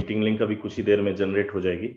Meeting link अभी कुछ ही देर में जनरेट हो जाएगी।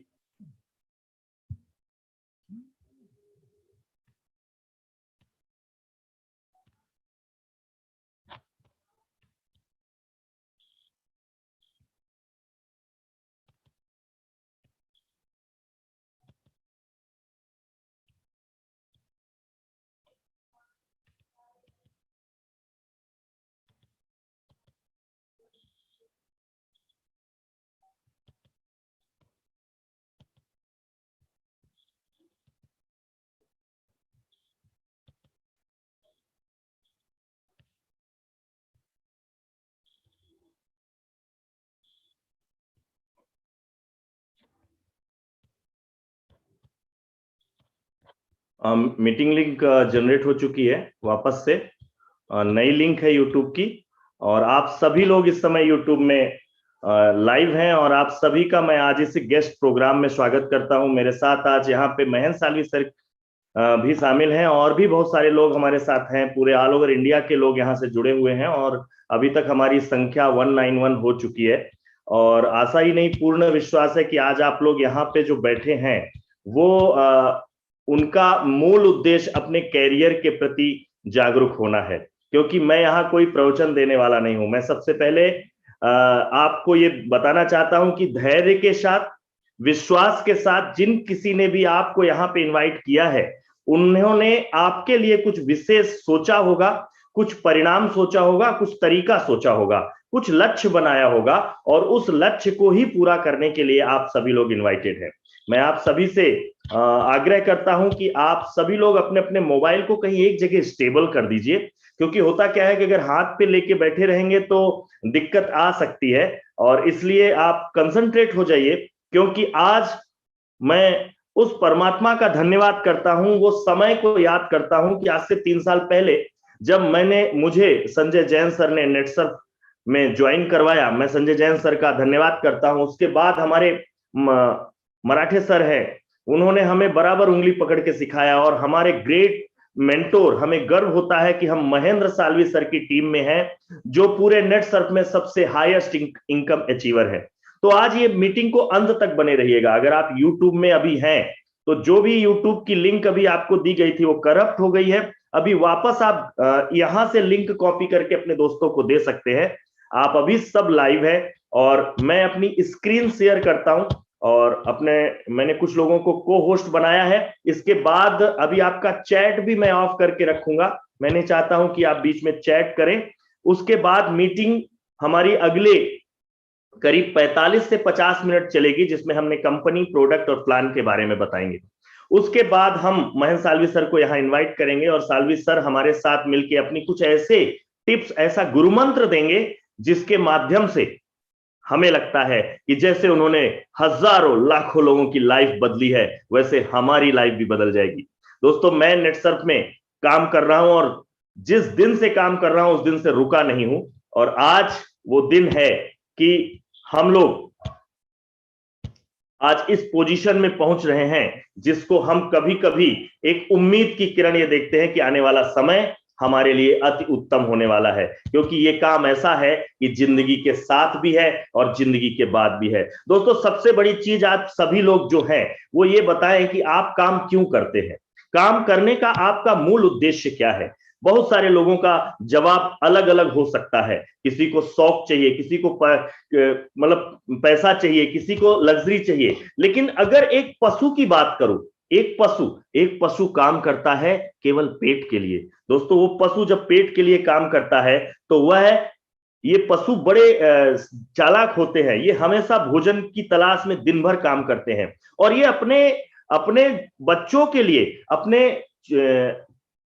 मीटिंग लिंक जनरेट हो चुकी है वापस से। नई लिंक है यूट्यूब की, और आप सभी लोग इस समय यूट्यूब में लाइव हैं, और आप सभी का मैं आज इस गेस्ट प्रोग्राम में स्वागत करता हूं। मेरे साथ आज यहाँ पे महेंद्र साल्वी सर भी शामिल हैं, और भी बहुत सारे लोग हमारे साथ हैं। पूरे ऑल ओवर इंडिया के लोग यहाँ से जुड़े हुए हैं, और अभी तक हमारी संख्या 191 हो चुकी है। और आशा ही नहीं, पूर्ण विश्वास है कि आज आप लोग यहाँ पे जो बैठे हैं वो उनका मूल उद्देश्य अपने कैरियर के प्रति जागरूक होना है। क्योंकि मैं यहाँ कोई प्रवचन देने वाला नहीं हूं। मैं सबसे पहले आपको ये बताना चाहता हूं कि धैर्य के साथ, विश्वास के साथ जिन किसी ने भी आपको यहाँ पे इनवाइट किया है, उन्होंने आपके लिए कुछ विशेष सोचा होगा, कुछ परिणाम सोचा होगा, कुछ तरीका सोचा होगा, कुछ लक्ष्य बनाया होगा, और उस लक्ष्य को ही पूरा करने के लिए आप सभी लोग इनवाइटेड हैं। मैं आप सभी से आग्रह करता हूं कि आप सभी लोग अपने अपने मोबाइल को कहीं एक जगह स्टेबल कर दीजिए, क्योंकि होता क्या है कि अगर हाथ पे लेके बैठे रहेंगे तो दिक्कत आ सकती है। और इसलिए आप कंसंट्रेट हो जाइए, क्योंकि आज मैं उस परमात्मा का धन्यवाद करता हूं, वो समय को याद करता हूं कि आज से 3 साल पहले जब मुझे संजय जैन सर ने नेटसर्फ में ज्वाइन करवाया, मैं संजय जैन सर का धन्यवाद करता हूं। उसके बाद हमारे मराठे सर हैं, उन्होंने हमें बराबर उंगली पकड़ के सिखाया, और हमारे ग्रेट मेंटोर, हमें गर्व होता है कि हम महेंद्र साल्वी सर की टीम में हैं, जो पूरे नेटसर्फ में सबसे हाईएस्ट इनकम अचीवर है। तो आज ये मीटिंग को अंत तक बने रहिएगा। अगर आप यूट्यूब में अभी हैं तो जो भी यूट्यूब की लिंक अभी आपको दी गई थी वो करप्ट हो गई है। अभी वापस आप यहां से लिंक कॉपी करके अपने दोस्तों को दे सकते हैं। आप अभी सब लाइव है, और मैं अपनी स्क्रीन शेयर करता हूं, और मैंने कुछ लोगों को को होस्ट बनाया है। इसके बाद अभी आपका चैट भी मैं ऑफ करके रखूंगा। मैं नहीं चाहता हूं कि आप बीच में चैट करें। उसके बाद मीटिंग हमारी अगले करीब 45 से 50 मिनट चलेगी, जिसमें हमने कंपनी, प्रोडक्ट और प्लान के बारे में बताएंगे। उसके बाद हम महेंद्र साल्वी सर को यहाँ इनवाइट करेंगे, और साल्वी सर हमारे साथ मिलकर अपनी कुछ ऐसे टिप्स, ऐसा गुरुमंत्र देंगे जिसके माध्यम से हमें लगता है कि जैसे उन्होंने हजारों लाखों लोगों की लाइफ बदली है, वैसे हमारी लाइफ भी बदल जाएगी। दोस्तों, मैं नेटसर्फ में काम कर रहा हूं, और जिस दिन से काम कर रहा हूं उस दिन से रुका नहीं हूं। और आज वो दिन है कि हम लोग आज इस पोजीशन में पहुंच रहे हैं, जिसको हम कभी कभी एक उम्मीद की किरण ये देखते हैं कि आने वाला समय हमारे लिए अति उत्तम होने वाला है। क्योंकि ये काम ऐसा है कि जिंदगी के साथ भी है और जिंदगी के बाद भी है। दोस्तों, सबसे बड़ी चीज आज सभी लोग जो हैं वो ये बताएं कि आप काम क्यों करते हैं, काम करने का आपका मूल उद्देश्य क्या है। बहुत सारे लोगों का जवाब अलग अलग हो सकता है। किसी को शौक चाहिए, किसी को मतलब पैसा चाहिए, किसी को लग्जरी चाहिए। लेकिन अगर एक पशु की बात करूं, एक पशु काम करता है केवल पेट के लिए। दोस्तों, वो पशु जब पेट के लिए काम करता है तो ये पशु बड़े चालाक होते हैं। ये हमेशा भोजन की तलाश में दिन भर काम करते हैं, और ये अपने अपने बच्चों के लिए, अपने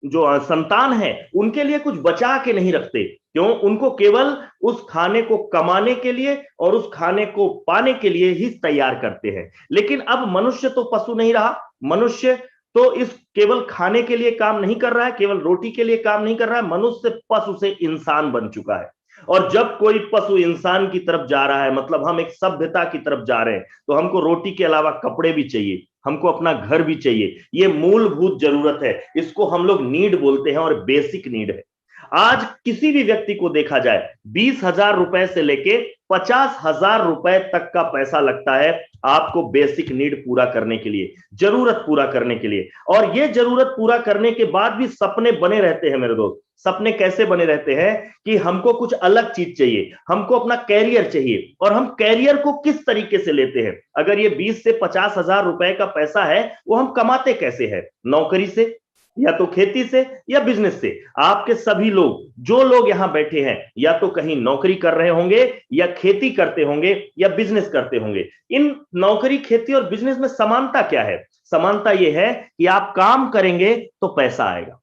जो संतान है उनके लिए कुछ बचा के नहीं रखते। क्यों? उनको केवल उस खाने को कमाने के लिए और उस खाने को पाने के लिए ही तैयार करते हैं। लेकिन अब मनुष्य तो पशु नहीं रहा। मनुष्य तो इस केवल खाने के लिए काम नहीं कर रहा है, केवल रोटी के लिए काम नहीं कर रहा है। मनुष्य पशु से इंसान बन चुका है। और जब कोई पशु इंसान की तरफ जा रहा है, मतलब हम एक सभ्यता की तरफ जा रहे हैं, तो हमको रोटी के अलावा कपड़े भी चाहिए, हमको अपना घर भी चाहिए। ये मूलभूत जरूरत है, इसको हम लोग नीड बोलते हैं, और बेसिक नीड है। आज किसी भी व्यक्ति को देखा जाए 20,000 रुपए से लेके 50,000 रुपए तक का पैसा लगता है आपको बेसिक नीड पूरा करने के लिए, जरूरत पूरा करने के लिए। और ये जरूरत पूरा करने के बाद भी सपने बने रहते हैं मेरे दोस्त। सपने कैसे बने रहते हैं कि हमको कुछ अलग चीज चाहिए, हमको अपना कैरियर चाहिए। और हम कैरियर को किस तरीके से लेते हैं? अगर ये 20 से 50,000 रुपए का पैसा है, वो हम कमाते कैसे हैं? नौकरी से, या तो खेती से, या बिजनेस से। आपके सभी लोग, जो लोग यहां बैठे हैं, या तो कहीं नौकरी कर रहे होंगे, या खेती करते होंगे, या बिजनेस करते होंगे। इन नौकरी, खेती और बिजनेस में समानता क्या है? समानता यह है कि आप काम करेंगे तो पैसा आएगा,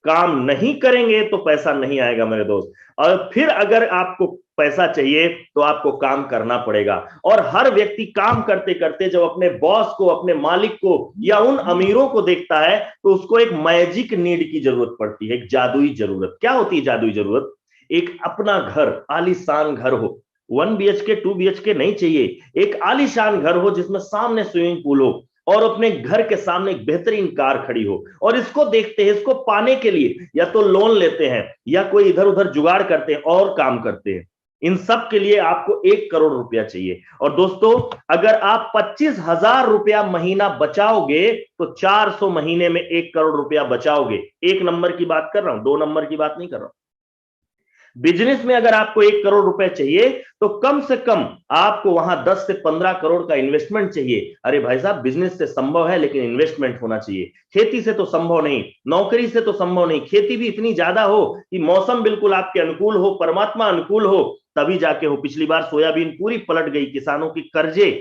काम नहीं करेंगे तो पैसा नहीं आएगा मेरे दोस्त। और फिर अगर आपको पैसा चाहिए तो आपको काम करना पड़ेगा। और हर व्यक्ति काम करते करते जब अपने बॉस को, अपने मालिक को, या उन अमीरों को देखता है, तो उसको एक मैजिक नीड की जरूरत पड़ती है, एक जादुई जरूरत। क्या होती है जादुई जरूरत? एक अपना घर, आलीशान घर हो। 1 BHK 2 BHK नहीं चाहिए, एक आलीशान घर हो जिसमें सामने स्विमिंग पूल हो, और अपने घर के सामने एक बेहतरीन कार खड़ी हो। और इसको देखते हैं, इसको पाने के लिए या तो लोन लेते हैं, या कोई इधर उधर जुगाड़ करते हैं और काम करते हैं। इन सब के लिए आपको 1 करोड़ रुपया चाहिए। और दोस्तों, अगर आप 25,000 रुपया महीना बचाओगे तो 400 महीने में 1 करोड़ रुपया बचाओगे। 1 नंबर की बात कर रहा हूं, 2 नंबर की बात नहीं कर रहा हूं। बिजनेस में अगर आपको 1 करोड़ रुपए चाहिए तो कम से कम आपको वहां 10 से 15 करोड़ का इन्वेस्टमेंट चाहिए। अरे भाई साहब, बिजनेस से संभव है लेकिन इन्वेस्टमेंट होना चाहिए। खेती से तो संभव नहीं, नौकरी से तो संभव नहीं। खेती भी इतनी ज्यादा हो कि मौसम बिल्कुल आपके अनुकूल हो, परमात्मा अनुकूल हो, तभी जाके हो। पिछली बार सोयाबीन पूरी पलट गई, किसानों की कर्जे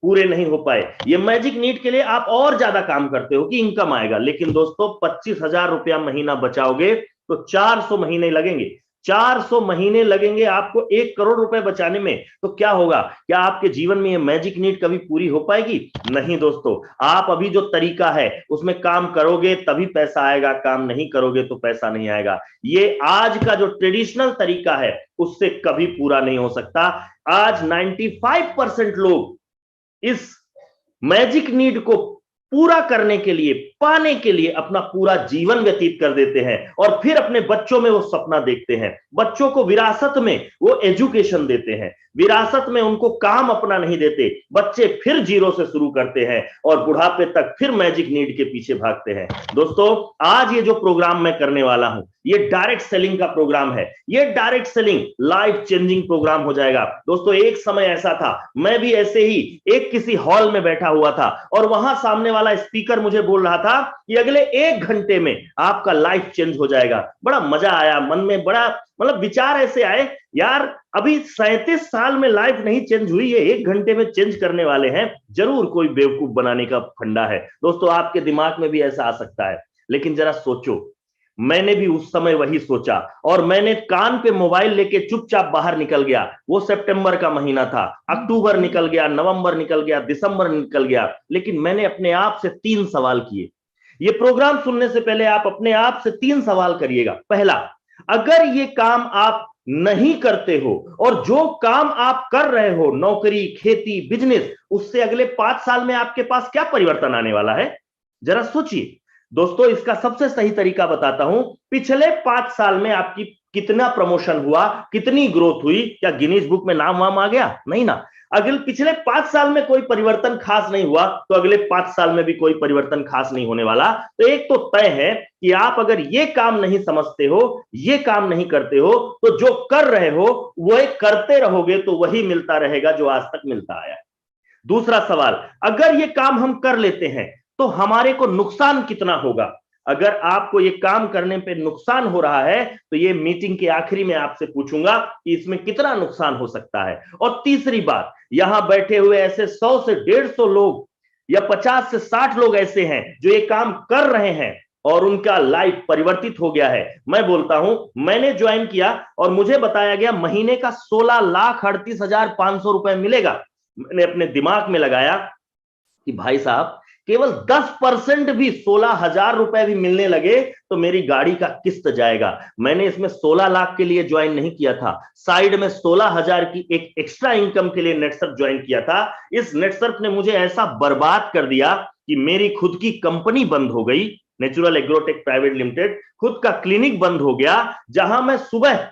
पूरे नहीं हो पाए। ये मैजिक नीड के लिए आप और ज्यादा काम करते हो कि इनकम आएगा। लेकिन दोस्तों, 25,000 रुपया महीना बचाओगे तो 400 महीने लगेंगे। 400 महीने लगेंगे आपको 1 करोड़ रुपए बचाने में। तो क्या होगा? क्या आपके जीवन में ये मैजिक नीड कभी पूरी हो पाएगी? नहीं दोस्तों। आप अभी जो तरीका है उसमें काम करोगे तभी पैसा आएगा, काम नहीं करोगे तो पैसा नहीं आएगा। ये आज का जो ट्रेडिशनल तरीका है उससे कभी पूरा नहीं हो सकता। आज 95% लोग इस मैजिक नीड को पूरा करने के लिए, पाने के लिए अपना पूरा जीवन व्यतीत कर देते हैं। और फिर अपने बच्चों में वो सपना देखते हैं, बच्चों को विरासत में वो एजुकेशन देते हैं, विरासत में उनको काम अपना नहीं देते। बच्चे फिर जीरो से शुरू करते हैं और बुढ़ापे तक फिर मैजिक नीड के पीछे भागते हैं। दोस्तों, आज ये जो प्रोग्राम मैं करने वाला हूं, ये डायरेक्ट सेलिंग का प्रोग्राम है। ये direct selling life changing programme हो जाएगा। दोस्तों, एक समय ऐसा था, मैं भी ऐसे ही एक किसी हॉल में बैठा हुआ था और वहां सामने वाला स्पीकर मुझे बोल रहा था कि अगले 1 घंटे में आपका लाइफ चेंज हो जाएगा। बड़ा मजा आया, मन में बड़ा विचार ऐसे आए, यार अभी 37 साल में लाइफ नहीं चेंज हुई है, 1 घंटे में चेंज करने वाले हैं। जरूर कोई बेवकूफ बनाने का फंडा है। दोस्तों, आपके दिमाग में भी ऐसा आ सकता है, लेकिन जरा सोचो, मैंने भी उस समय वही सोचा और मैंने कान पे मोबाइल लेके चुपचाप बाहर निकल गया। वो सितंबर का महीना था, अक्टूबर निकल गया, नवंबर निकल गया, दिसंबर निकल गया, लेकिन मैंने अपने आप से 3 सवाल किए। ये प्रोग्राम सुनने से पहले आप अपने आप से 3 सवाल करिएगा। पहला, अगर ये काम आप नहीं करते हो और जो काम आप कर रहे हो, नौकरी, खेती, बिजनेस, उससे अगले 5 साल में आपके पास क्या परिवर्तन आने वाला है? जरा सोचिए। दोस्तों, इसका सबसे सही तरीका बताता हूं। पिछले 5 साल में आपकी कितना प्रमोशन हुआ, कितनी ग्रोथ हुई? क्या गिनीज बुक में नाम वाम आ गया? नहीं ना। अगले पिछले 5 साल में कोई परिवर्तन खास नहीं हुआ तो अगले 5 साल में भी कोई परिवर्तन खास नहीं होने वाला। तो एक तो तय है कि आप अगर ये काम नहीं समझते हो, ये काम नहीं करते हो, तो जो कर रहे हो वही करते रहोगे तो वही मिलता रहेगा जो आज तक मिलता आया है। दूसरा सवाल, अगर ये काम हम कर लेते हैं तो हमारे को नुकसान कितना होगा? अगर आपको ये काम करने पे नुकसान हो रहा है तो ये मीटिंग के आखिरी में आपसे पूछूंगा कि इसमें कितना नुकसान हो सकता है। और तीसरी बात, यहां बैठे हुए ऐसे 100 से 150 लोग या 50 से 60 लोग ऐसे हैं जो ये काम कर रहे हैं और उनका लाइफ परिवर्तित हो गया है। मैं बोलता हूं, मैंने ज्वाइन किया और मुझे बताया गया महीने का 16,38,500 रुपए मिलेगा। मैंने अपने दिमाग में लगाया कि भाई साहब, केवल 10% भी 16,000 रुपए भी मिलने लगे तो मेरी गाड़ी का किस्त जाएगा। मैंने इसमें 16 लाख के लिए ज्वाइन नहीं किया था, साइड में 16,000 की एक एक्स्ट्रा इनकम के लिए नेटसर्फ ज्वाइन किया था। इस नेटसर्फ ने मुझे ऐसा बर्बाद कर दिया कि मेरी खुद की कंपनी बंद हो गई। नेचुरल एग्रोटेक प्राइवेट लिमिटेड, खुद का क्लिनिक बंद हो गया, जहां मैं सुबह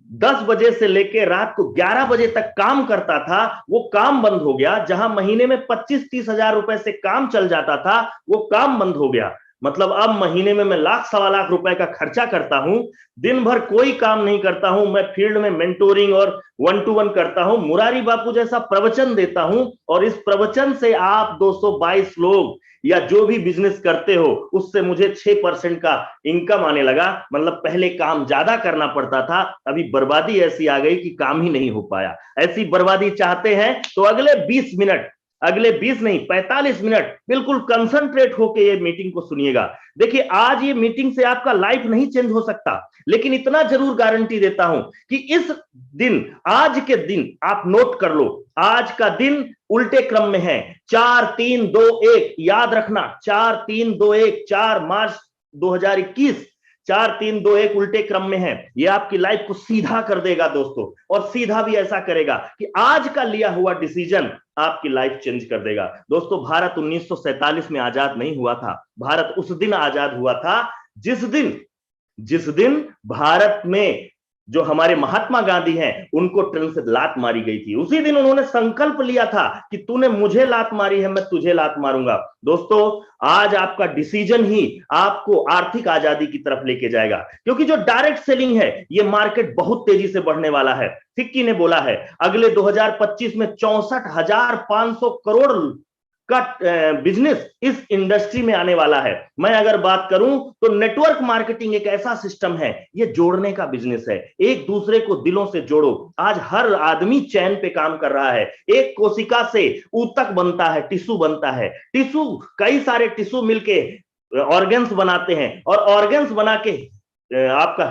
10 बजे से लेकर रात को 11 बजे तक काम करता था, वो काम बंद हो गया। जहां महीने में 25-30 हजार रुपए से काम चल जाता था, वो काम बंद हो गया। मतलब अब महीने में मैं लाख सवा लाख रुपए का खर्चा करता हूं, दिन भर कोई काम नहीं करता हूं, मैं फील्ड में मेंटोरिंग और 1-to-1 करता हूं, मुरारी बापू जैसा प्रवचन देता हूं, और इस प्रवचन से आप 222 लोग या जो भी बिजनेस करते हो, उससे मुझे 6% का इनकम आने लगा। मतलब पहले काम ज्यादा करना पड़ता था, अभी बर्बादी ऐसी आ गई कि काम ही नहीं हो पाया। ऐसी बर्बादी चाहते हैं तो अगले 20 मिनट, अगले 20 नहीं 45 मिनट बिल्कुल कंसंट्रेट होकर ये मीटिंग को सुनिएगा। देखिए, आज ये मीटिंग से आपका लाइफ नहीं चेंज हो सकता, लेकिन इतना जरूर गारंटी देता हूं कि इस दिन, आज के दिन आप नोट कर लो, आज का दिन उल्टे क्रम में है, 4-3-2-1, याद रखना, 4-3-2-1, 4 मार्च 2021, 4-3-2-1 उल्टे क्रम में है। ये आपकी लाइफ को सीधा कर देगा दोस्तों, और सीधा भी ऐसा करेगा कि आज का लिया हुआ डिसीजन आपकी लाइफ चेंज कर देगा। दोस्तों, भारत 1947 में आजाद नहीं हुआ था, भारत उस दिन आजाद हुआ था जिस दिन भारत में जो हमारे महात्मा गांधी हैं, उनको ट्रेन से लात मारी गई थी। उसी दिन उन्होंने संकल्प लिया था कि तूने मुझे लात मारी है, मैं तुझे लात मारूंगा। दोस्तों, आज आपका डिसीजन ही आपको आर्थिक आजादी की तरफ लेके जाएगा, क्योंकि जो डायरेक्ट सेलिंग है, ये मार्केट बहुत तेजी से बढ़ने वाला है। फिक्की ने बोला है अगले 2025 में 64,500 करोड़ का बिजनेस इस इंडस्ट्री में आने वाला है। मैं अगर बात करूं तो नेटवर्क मार्केटिंग एक ऐसा सिस्टम है, ये जोड़ने का बिजनेस है, एक दूसरे को दिलों से जोड़ो। आज हर आदमी चैन पे काम कर रहा है, एक कोशिका से ऊतक बनता है, टिश्यू बनता है, टिश्यू, कई सारे टिश्यू मिलके ऑर्गन्स बनाते हैं, और ऑर्गन्स बना के आपका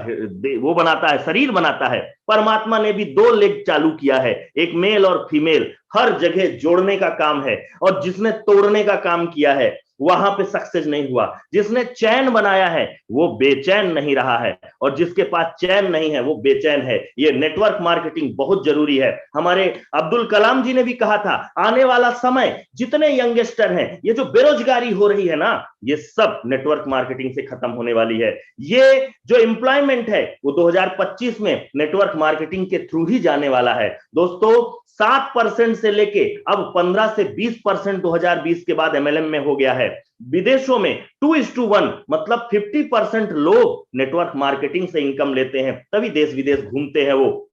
वो बनाता है, शरीर बनाता है। परमात्मा ने भी 2 लेग चालू किया है, एक मेल और फीमेल, हर जगह जोड़ने का काम है। और जिसने तोड़ने का काम किया है, वहां पे सक्सेस नहीं हुआ। जिसने चैन बनाया है, वो बेचैन नहीं रहा है, और जिसके पास चैन नहीं है, वो बेचैन है। ये नेटवर्क मार्केटिंग बहुत जरूरी है। हमारे अब्दुल कलाम जी ने भी कहा था, आने वाला समय जितने यंगस्टर हैं, ये जो बेरोजगारी हो रही है ना, ये सब नेटवर्क मार्केटिंग से खत्म होने वाली है। ये जो एम्प्लॉयमेंट है, वो 2025 में नेटवर्क मार्केटिंग के थ्रू ही जाने वाला है। दोस्तों, 7% से लेके अब 15 से 20% 2020 के बाद एमएलएम में हो गया है। विदेशों में 2:1, मतलब 50% लोग नेटवर्क मार्केटिंग से इनकम लेते हैं, तभी देश विदेश घूमते हैं वो।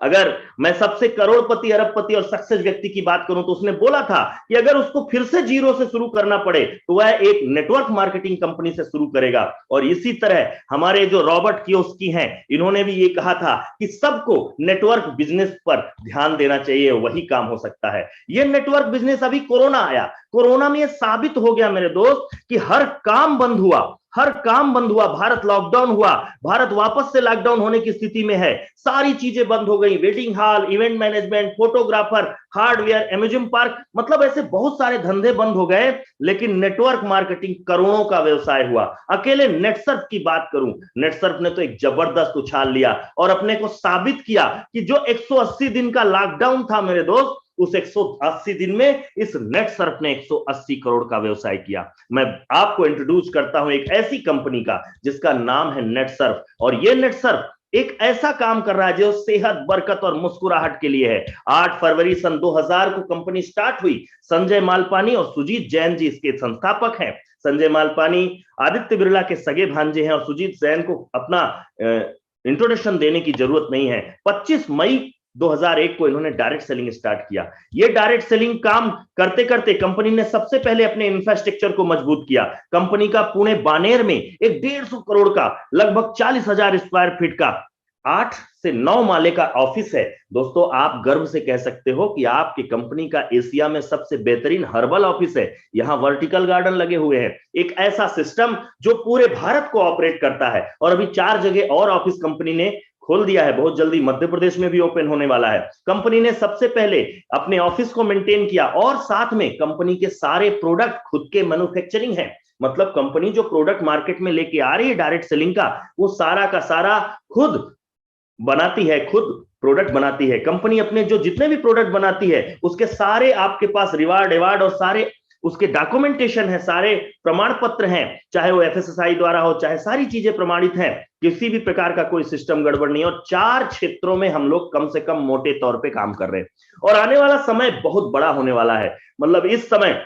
अगर मैं सबसे करोड़पति, अरबपति और सक्सेस व्यक्ति की बात करूं, तो उसने बोला था कि अगर उसको फिर से जीरो से शुरू करना पड़े, तो वह एक नेटवर्क मार्केटिंग कंपनी से शुरू करेगा। और इसी तरह हमारे जो रॉबर्ट कियोस्की हैं, इन्होंने भी ये कहा था कि सबको नेटवर्क बिजनेस पर ध्यान देना चाहिए, वही काम हो सकता है। ये नेटवर्क बिजनेस, अभी कोरोना आया, कोरोना में ये साबित हो गया मेरे दोस्त कि हर काम बंद हुआ, हर काम बंद हुआ, भारत लॉकडाउन हुआ, भारत वापस से लॉकडाउन होने की स्थिति में है, सारी चीजें बंद हो गई, wedding hall, event management, photographer, hardware, amusement park, मतलब ऐसे बहुत सारे धंधे बंद हो गए, लेकिन नेटवर्क मार्केटिंग करोड़ों का व्यवसाय हुआ। अकेले नेटसर्फ की बात करूं, नेटसर्फ ने तो एक जबरदस्त उछाल लिया और अपने को साबित किया कि जो 180 दिन का लॉकडाउन था मेरे दोस्त, उस 180 दिन में इस नेटसर्फ ने 180 करोड़ का व्यवसाय किया। मैं आपको इंट्रोड्यूस करता हूं एक ऐसी कंपनी का जिसका नाम है नेटसर्फ, और ये नेटसर्फ एक ऐसा काम कर रहा है जो सेहत, बरकत और मुस्कुराहट के लिए है। 8 फरवरी सन 2000 को कंपनी स्टार्ट हुई। संजय मालपानी और सुजीत जैन जी इसके संस्थापक हैं। संजय मालपानी आदित्य बिरला के सगे भांजे हैं, और सुजीत जैन को अपना इंट्रोडक्शन देने की जरूरत नहीं है। 25 मई 2001 को इन्होंने डायरेक्ट सेलिंग स्टार्ट किया। ये डायरेक्ट सेलिंग काम करते करते कंपनी ने सबसे पहले अपने इंफ्रास्ट्रक्चर को मजबूत किया। कंपनी का पुणे बानेर में एक 150 करोड़ का, लगभग 40,000 स्क्वायर फीट का 8 से 9 माले का ऑफिस है। दोस्तों, आप गर्व से कह सकते हो कि आपकी कंपनी का एशिया में सबसे बेहतरीन हर्बल ऑफिस है। यहां वर्टिकल गार्डन लगे हुए हैं, एक ऐसा सिस्टम जो पूरे भारत को ऑपरेट करता है। और अभी 4 जगह और ऑफिस कंपनी ने खोल दिया है, बहुत जल्दी मध्य प्रदेश में भी ओपन होने वाला है। कंपनी ने सबसे पहले अपने ऑफिस को मेंटेन किया, और साथ में कंपनी के सारे प्रोडक्ट खुद के मैन्युफैक्चरिंग है। मतलब कंपनी जो प्रोडक्ट मार्केट में लेके आ रही है डायरेक्ट सेलिंग का, वो सारा का सारा खुद बनाती है, खुद प्रोडक्ट बनाती है। कंपनी अपने जो जितने भी प्रोडक्ट बनाती है, उसके सारे आपके पास रिवार्ड और सारे उसके डॉक्यूमेंटेशन है, सारे प्रमाण पत्र हैं, चाहे वो एफएसएसआई द्वारा हो, चाहे सारी चीजें प्रमाणित हैं, किसी भी प्रकार का कोई सिस्टम गड़बड़ नहीं है। और 4 क्षेत्रों में हम लोग कम से कम मोटे तौर पे काम कर रहे हैं और आने वाला समय बहुत बड़ा होने वाला है। मतलब इस समय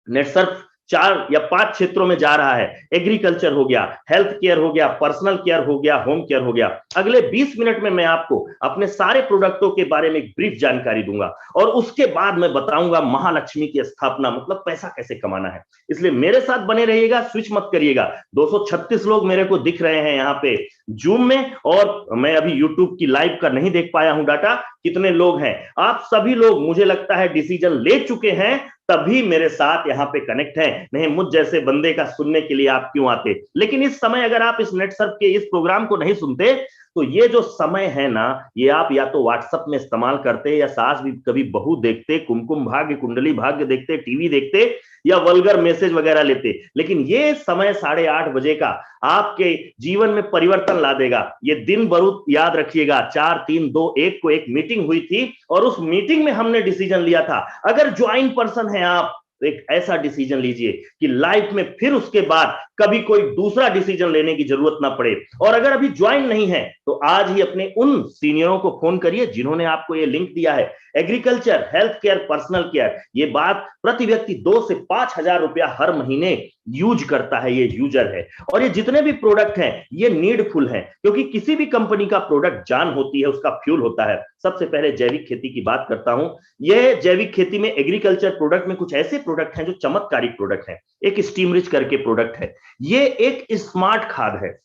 नेटसर्फ 4 या 5 क्षेत्रों में जा रहा है। एग्रीकल्चर हो गया, हेल्थ केयर हो गया, पर्सनल केयर हो गया, होम केयर हो गया। अगले 20 मिनट में मैं आपको अपने सारे प्रोडक्टों के बारे में एक ब्रीफ जानकारी दूंगा और उसके बाद मैं बताऊंगा महालक्ष्मी की स्थापना, मतलब पैसा कैसे कमाना है। इसलिए मेरे साथ बने रहिएगा, स्विच मत करिएगा। 236 लोग मेरे को दिख रहे हैं यहाँ पे जूम में, और मैं अभी यूट्यूब की लाइव का नहीं देख पाया हूं डाटा कितने लोग हैं। आप सभी लोग मुझे लगता है डिसीजन ले चुके हैं, तभी मेरे साथ यहां पे कनेक्ट है, नहीं मुझ जैसे बंदे का सुनने के लिए आप क्यों आते। लेकिन इस समय अगर आप इस नेटसर्फ के इस प्रोग्राम को नहीं सुनते तो ये जो समय है ना, ये आप या तो व्हाट्सएप में इस्तेमाल करते, या सास भी कभी बहू देखते, कुमकुम भाग्य, कुंडली भाग्य देखते, टीवी देखते, या वल्गर मैसेज वगैरह लेते। लेकिन ये समय 8:30 बजे का आपके जीवन में परिवर्तन ला देगा। ये दिन बरूद याद रखिएगा, 4 3 2 1 को एक मीटिंग हुई थी और उस मीटिंग में हमने डिसीजन लिया था, अगर ज्वाइन पर्सन है आप तो एक ऐसा डिसीजन लीजिए कि लाइफ में फिर उसके बाद कभी कोई दूसरा डिसीजन लेने की जरूरत ना पड़े। और अगर अभी ज्वाइन नहीं है तो आज ही अपने उन सीनियरों को फोन करिए जिन्होंने आपको ये लिंक दिया है। Agriculture, health care, personal care, ये बात प्रति व्यक्ति 2 से 5 हजार रुपया हर महीने यूज करता है, ये यूजर है। और ये जितने भी प्रोडक्ट हैं ये नीडफुल हैं, क्योंकि किसी भी कंपनी का प्रोडक्ट जान होती है, उसका फ्यूल होता है। सबसे पहले जैविक खेती की बात करता हूं। यह जैविक खेती में एग्रीकल्चर प्रोडक्ट में कुछ ऐसे प्रोडक्ट हैं जो चमत्कारिक प्रोडक्ट हैं। एक स्टीम रिच करके प्रोडक्ट है, ये एक स्मार्ट खाद है।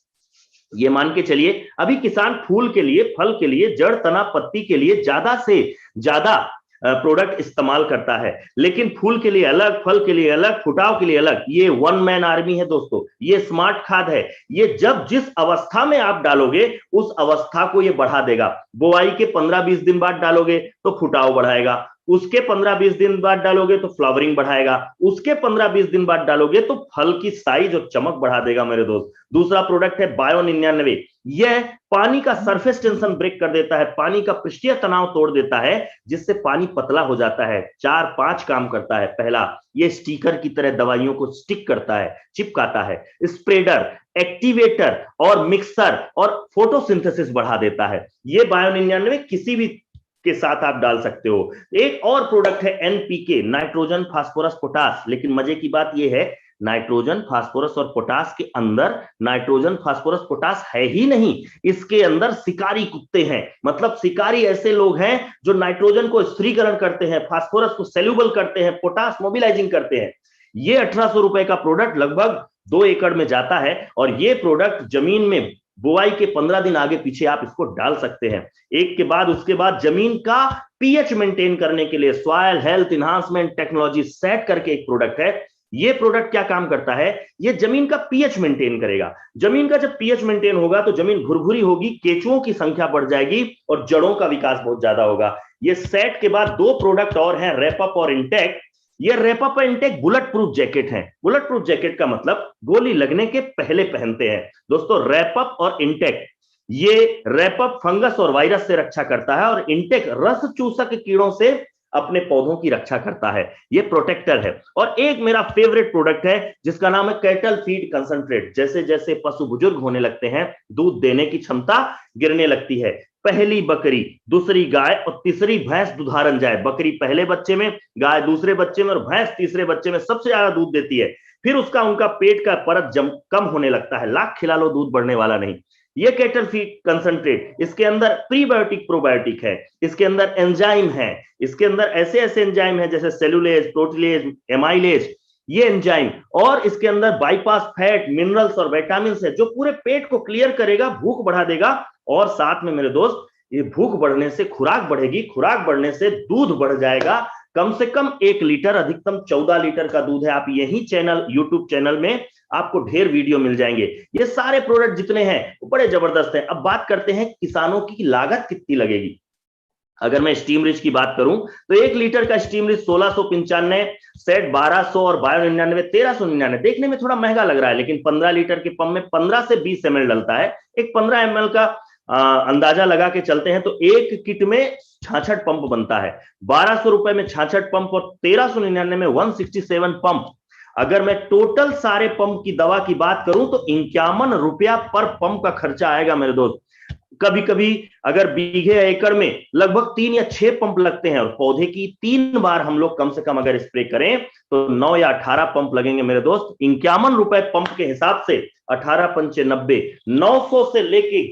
ये मान के चलिए अभी किसान फूल के लिए, फल के लिए, जड़ तना पत्ती के लिए ज्यादा से ज्यादा प्रोडक्ट इस्तेमाल करता है, लेकिन फूल के लिए अलग, फल के लिए अलग, फुटाव के लिए अलग। ये वन मैन आर्मी है दोस्तों, ये स्मार्ट खाद है। ये जब जिस अवस्था में आप डालोगे उस अवस्था को ये बढ़ा देगा। बुआई के 15-20 दिन बाद डालोगे तो फुटाव बढ़ाएगा, उसके 15-20 दिन बाद डालोगे तो फ्लावरिंग बढ़ाएगा, उसके 15-20 दिन बाद डालोगे तो फल की साइज और चमक बढ़ा देगा मेरे दोस्त। दूसरा प्रोडक्ट है बायो 99। यह पानी का सरफेस टेंशन ब्रेक कर देता है, पानी का पृष्ठीय तनाव तोड़ देता है, जिससे पानी पतला हो जाता है। 4-5 काम करता है। पहला, ये स्टिकर की तरह दवाइयों को स्टिक करता है, चिपकाता है। स्प्रेडर, एक्टिवेटर और मिक्सर और फोटोसिंथेसिस बढ़ा देता है। ये बायो 99 किसी भी के साथ आप डाल सकते हो। एक और प्रोडक्ट है एनपीके, नाइट्रोजन फास्फोरस पोटास। लेकिन मजे की बात यह है, नाइट्रोजन फास्फोरस और पोटास के अंदर नाइट्रोजन फास्फोरस पोटास है ही नहीं, इसके अंदर शिकारी कुत्ते हैं। मतलब शिकारी ऐसे लोग हैं जो नाइट्रोजन को स्थिरीकरण करते हैं, फास्फोरस को सेल्यूबल करते हैं, पोटास मोबिलाइजिंग करते हैं। ये 1800 रुपए का प्रोडक्ट लगभग 2 एकड़ में जाता है, और ये प्रोडक्ट जमीन में बुआई के 15 दिन आगे पीछे आप इसको डाल सकते हैं। एक के बाद उसके बाद जमीन का पीएच मेंटेन करने के लिए soil health enhancement technology set करके एक प्रोडक्ट है। ये प्रोडक्ट क्या काम करता है, ये जमीन का पीएच मेंटेन करेगा। जमीन का जब पीएच मेंटेन होगा तो जमीन भुरभुरी होगी, केचुओं की संख्या बढ़ जाएगी और जड़ों का विकास बहुत ज्यादा होगा। ये सेट के बाद 2 प्रोडक्ट और हैं, रैपअप और इंटेक। ये रैपअप और इंटेक बुलेट प्रूफ जैकेट है। बुलेट प्रूफ जैकेट का मतलब गोली लगने के पहले पहनते हैं दोस्तों। रैपअप और इंटेक, ये रैपअप फंगस और वायरस से रक्षा करता है और इंटेक रस चूसक कीड़ों से अपने पौधों की रक्षा करता है। ये प्रोटेक्टर है। और एक मेरा फेवरेट प्रोडक्ट है जिसका नाम है कैटल फीड कंसंट्रेट। जैसे जैसे पशु बुजुर्ग होने लगते हैं, दूध देने की क्षमता गिरने लगती है। पहली बकरी, दूसरी गाय और तीसरी भैंस दुधारन जाए। बकरी पहले बच्चे में, गाय दूसरे बच्चे में और भैंस तीसरे बच्चे में सबसे ज्यादा दूध देती है। फिर उसका उनका पेट का परत कम होने लगता है, लाख खिला लो दूध बढ़ने वाला नहीं। ये कैटल फीड कंसंट्रेट, इसके अंदर प्रीबायोटिक प्रोबायोटिक है, इसके अंदर एंजाइम है, इसके अंदर ऐसे ऐसे एंजाइम है जैसे सेलुलेज, प्रोटीलेज, एमाइलेज, ये एंजाइम, और इसके अंदर बाईपास फैट, मिनरल्स और विटामिन है जो पूरे पेट को क्लियर करेगा, भूख बढ़ा देगा। और साथ में मेरे दोस्त, ये भूख बढ़ने से खुराक बढ़ेगी, खुराक बढ़ने से दूध बढ़ जाएगा। कम से कम 1 लीटर, अधिकतम 14 लीटर का दूध है। आप यही चैनल, यूट्यूब चैनल में आपको ढेर वीडियो मिल जाएंगे। ये सारे प्रोडक्ट जितने हैं वो बड़े जबरदस्त हैं। अब बात करते हैं किसानों की लागत कितनी लगेगी। अगर मैं स्टीम रिच की बात करूं तो 1 लीटर का स्टीम रिच 1695, सेट 1200 और बायो 99 1399। देखने में थोड़ा महंगा लग रहा है, लेकिन 15 लीटर के पंप में 15 से 20 ml डलता है। एक 15 ml का अंदाजा लगा के चलते हैं तो एक किट में 66 पंप बनता है। 1200 रुपए में 66 पंप और 1399 में 167 पंप। अगर मैं टोटल सारे पंप की दवा की बात करूं तो 51 रुपया पर पंप का खर्चा आएगा मेरे दोस्त। कभी कभी अगर बीघे एकड़ में लगभग 3 या 6 पंप लगते हैं और पौधे की 3 बार हम लोग कम से कम अगर स्प्रे करें तो 9 या 18 पंप लगेंगे मेरे दोस्त। 51 रुपए पंप के हिसाब से 18 पंचे 90, 900 से लेके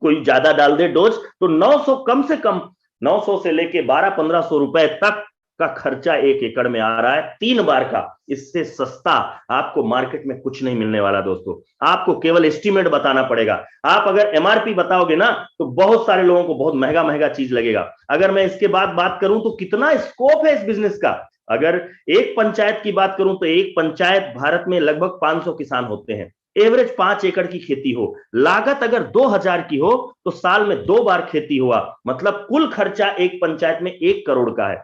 कोई ज्यादा डाल दे डोज तो 900 कम से कम 900 से लेके 1200-1500 रुपए तक का खर्चा एक एकड़ में आ रहा है 3 बार का। इससे सस्ता आपको मार्केट में कुछ नहीं मिलने वाला दोस्तों। आपको केवल एस्टीमेट बताना पड़ेगा। आप अगर एमआरपी बताओगे ना तो बहुत सारे लोगों को बहुत महंगा महंगा चीज लगेगा। अगर मैं इसके बाद बात करूं तो कितना स्कोप है इस बिजनेस का। अगर एक पंचायत की बात करूं तो एक पंचायत भारत में लगभग 500 किसान होते हैं। एवरेज 5 एकड़ की खेती हो, लागत अगर 2000 की हो तो साल में 2 बार खेती हुआ, मतलब कुल खर्चा एक पंचायत में 1 करोड़ का है।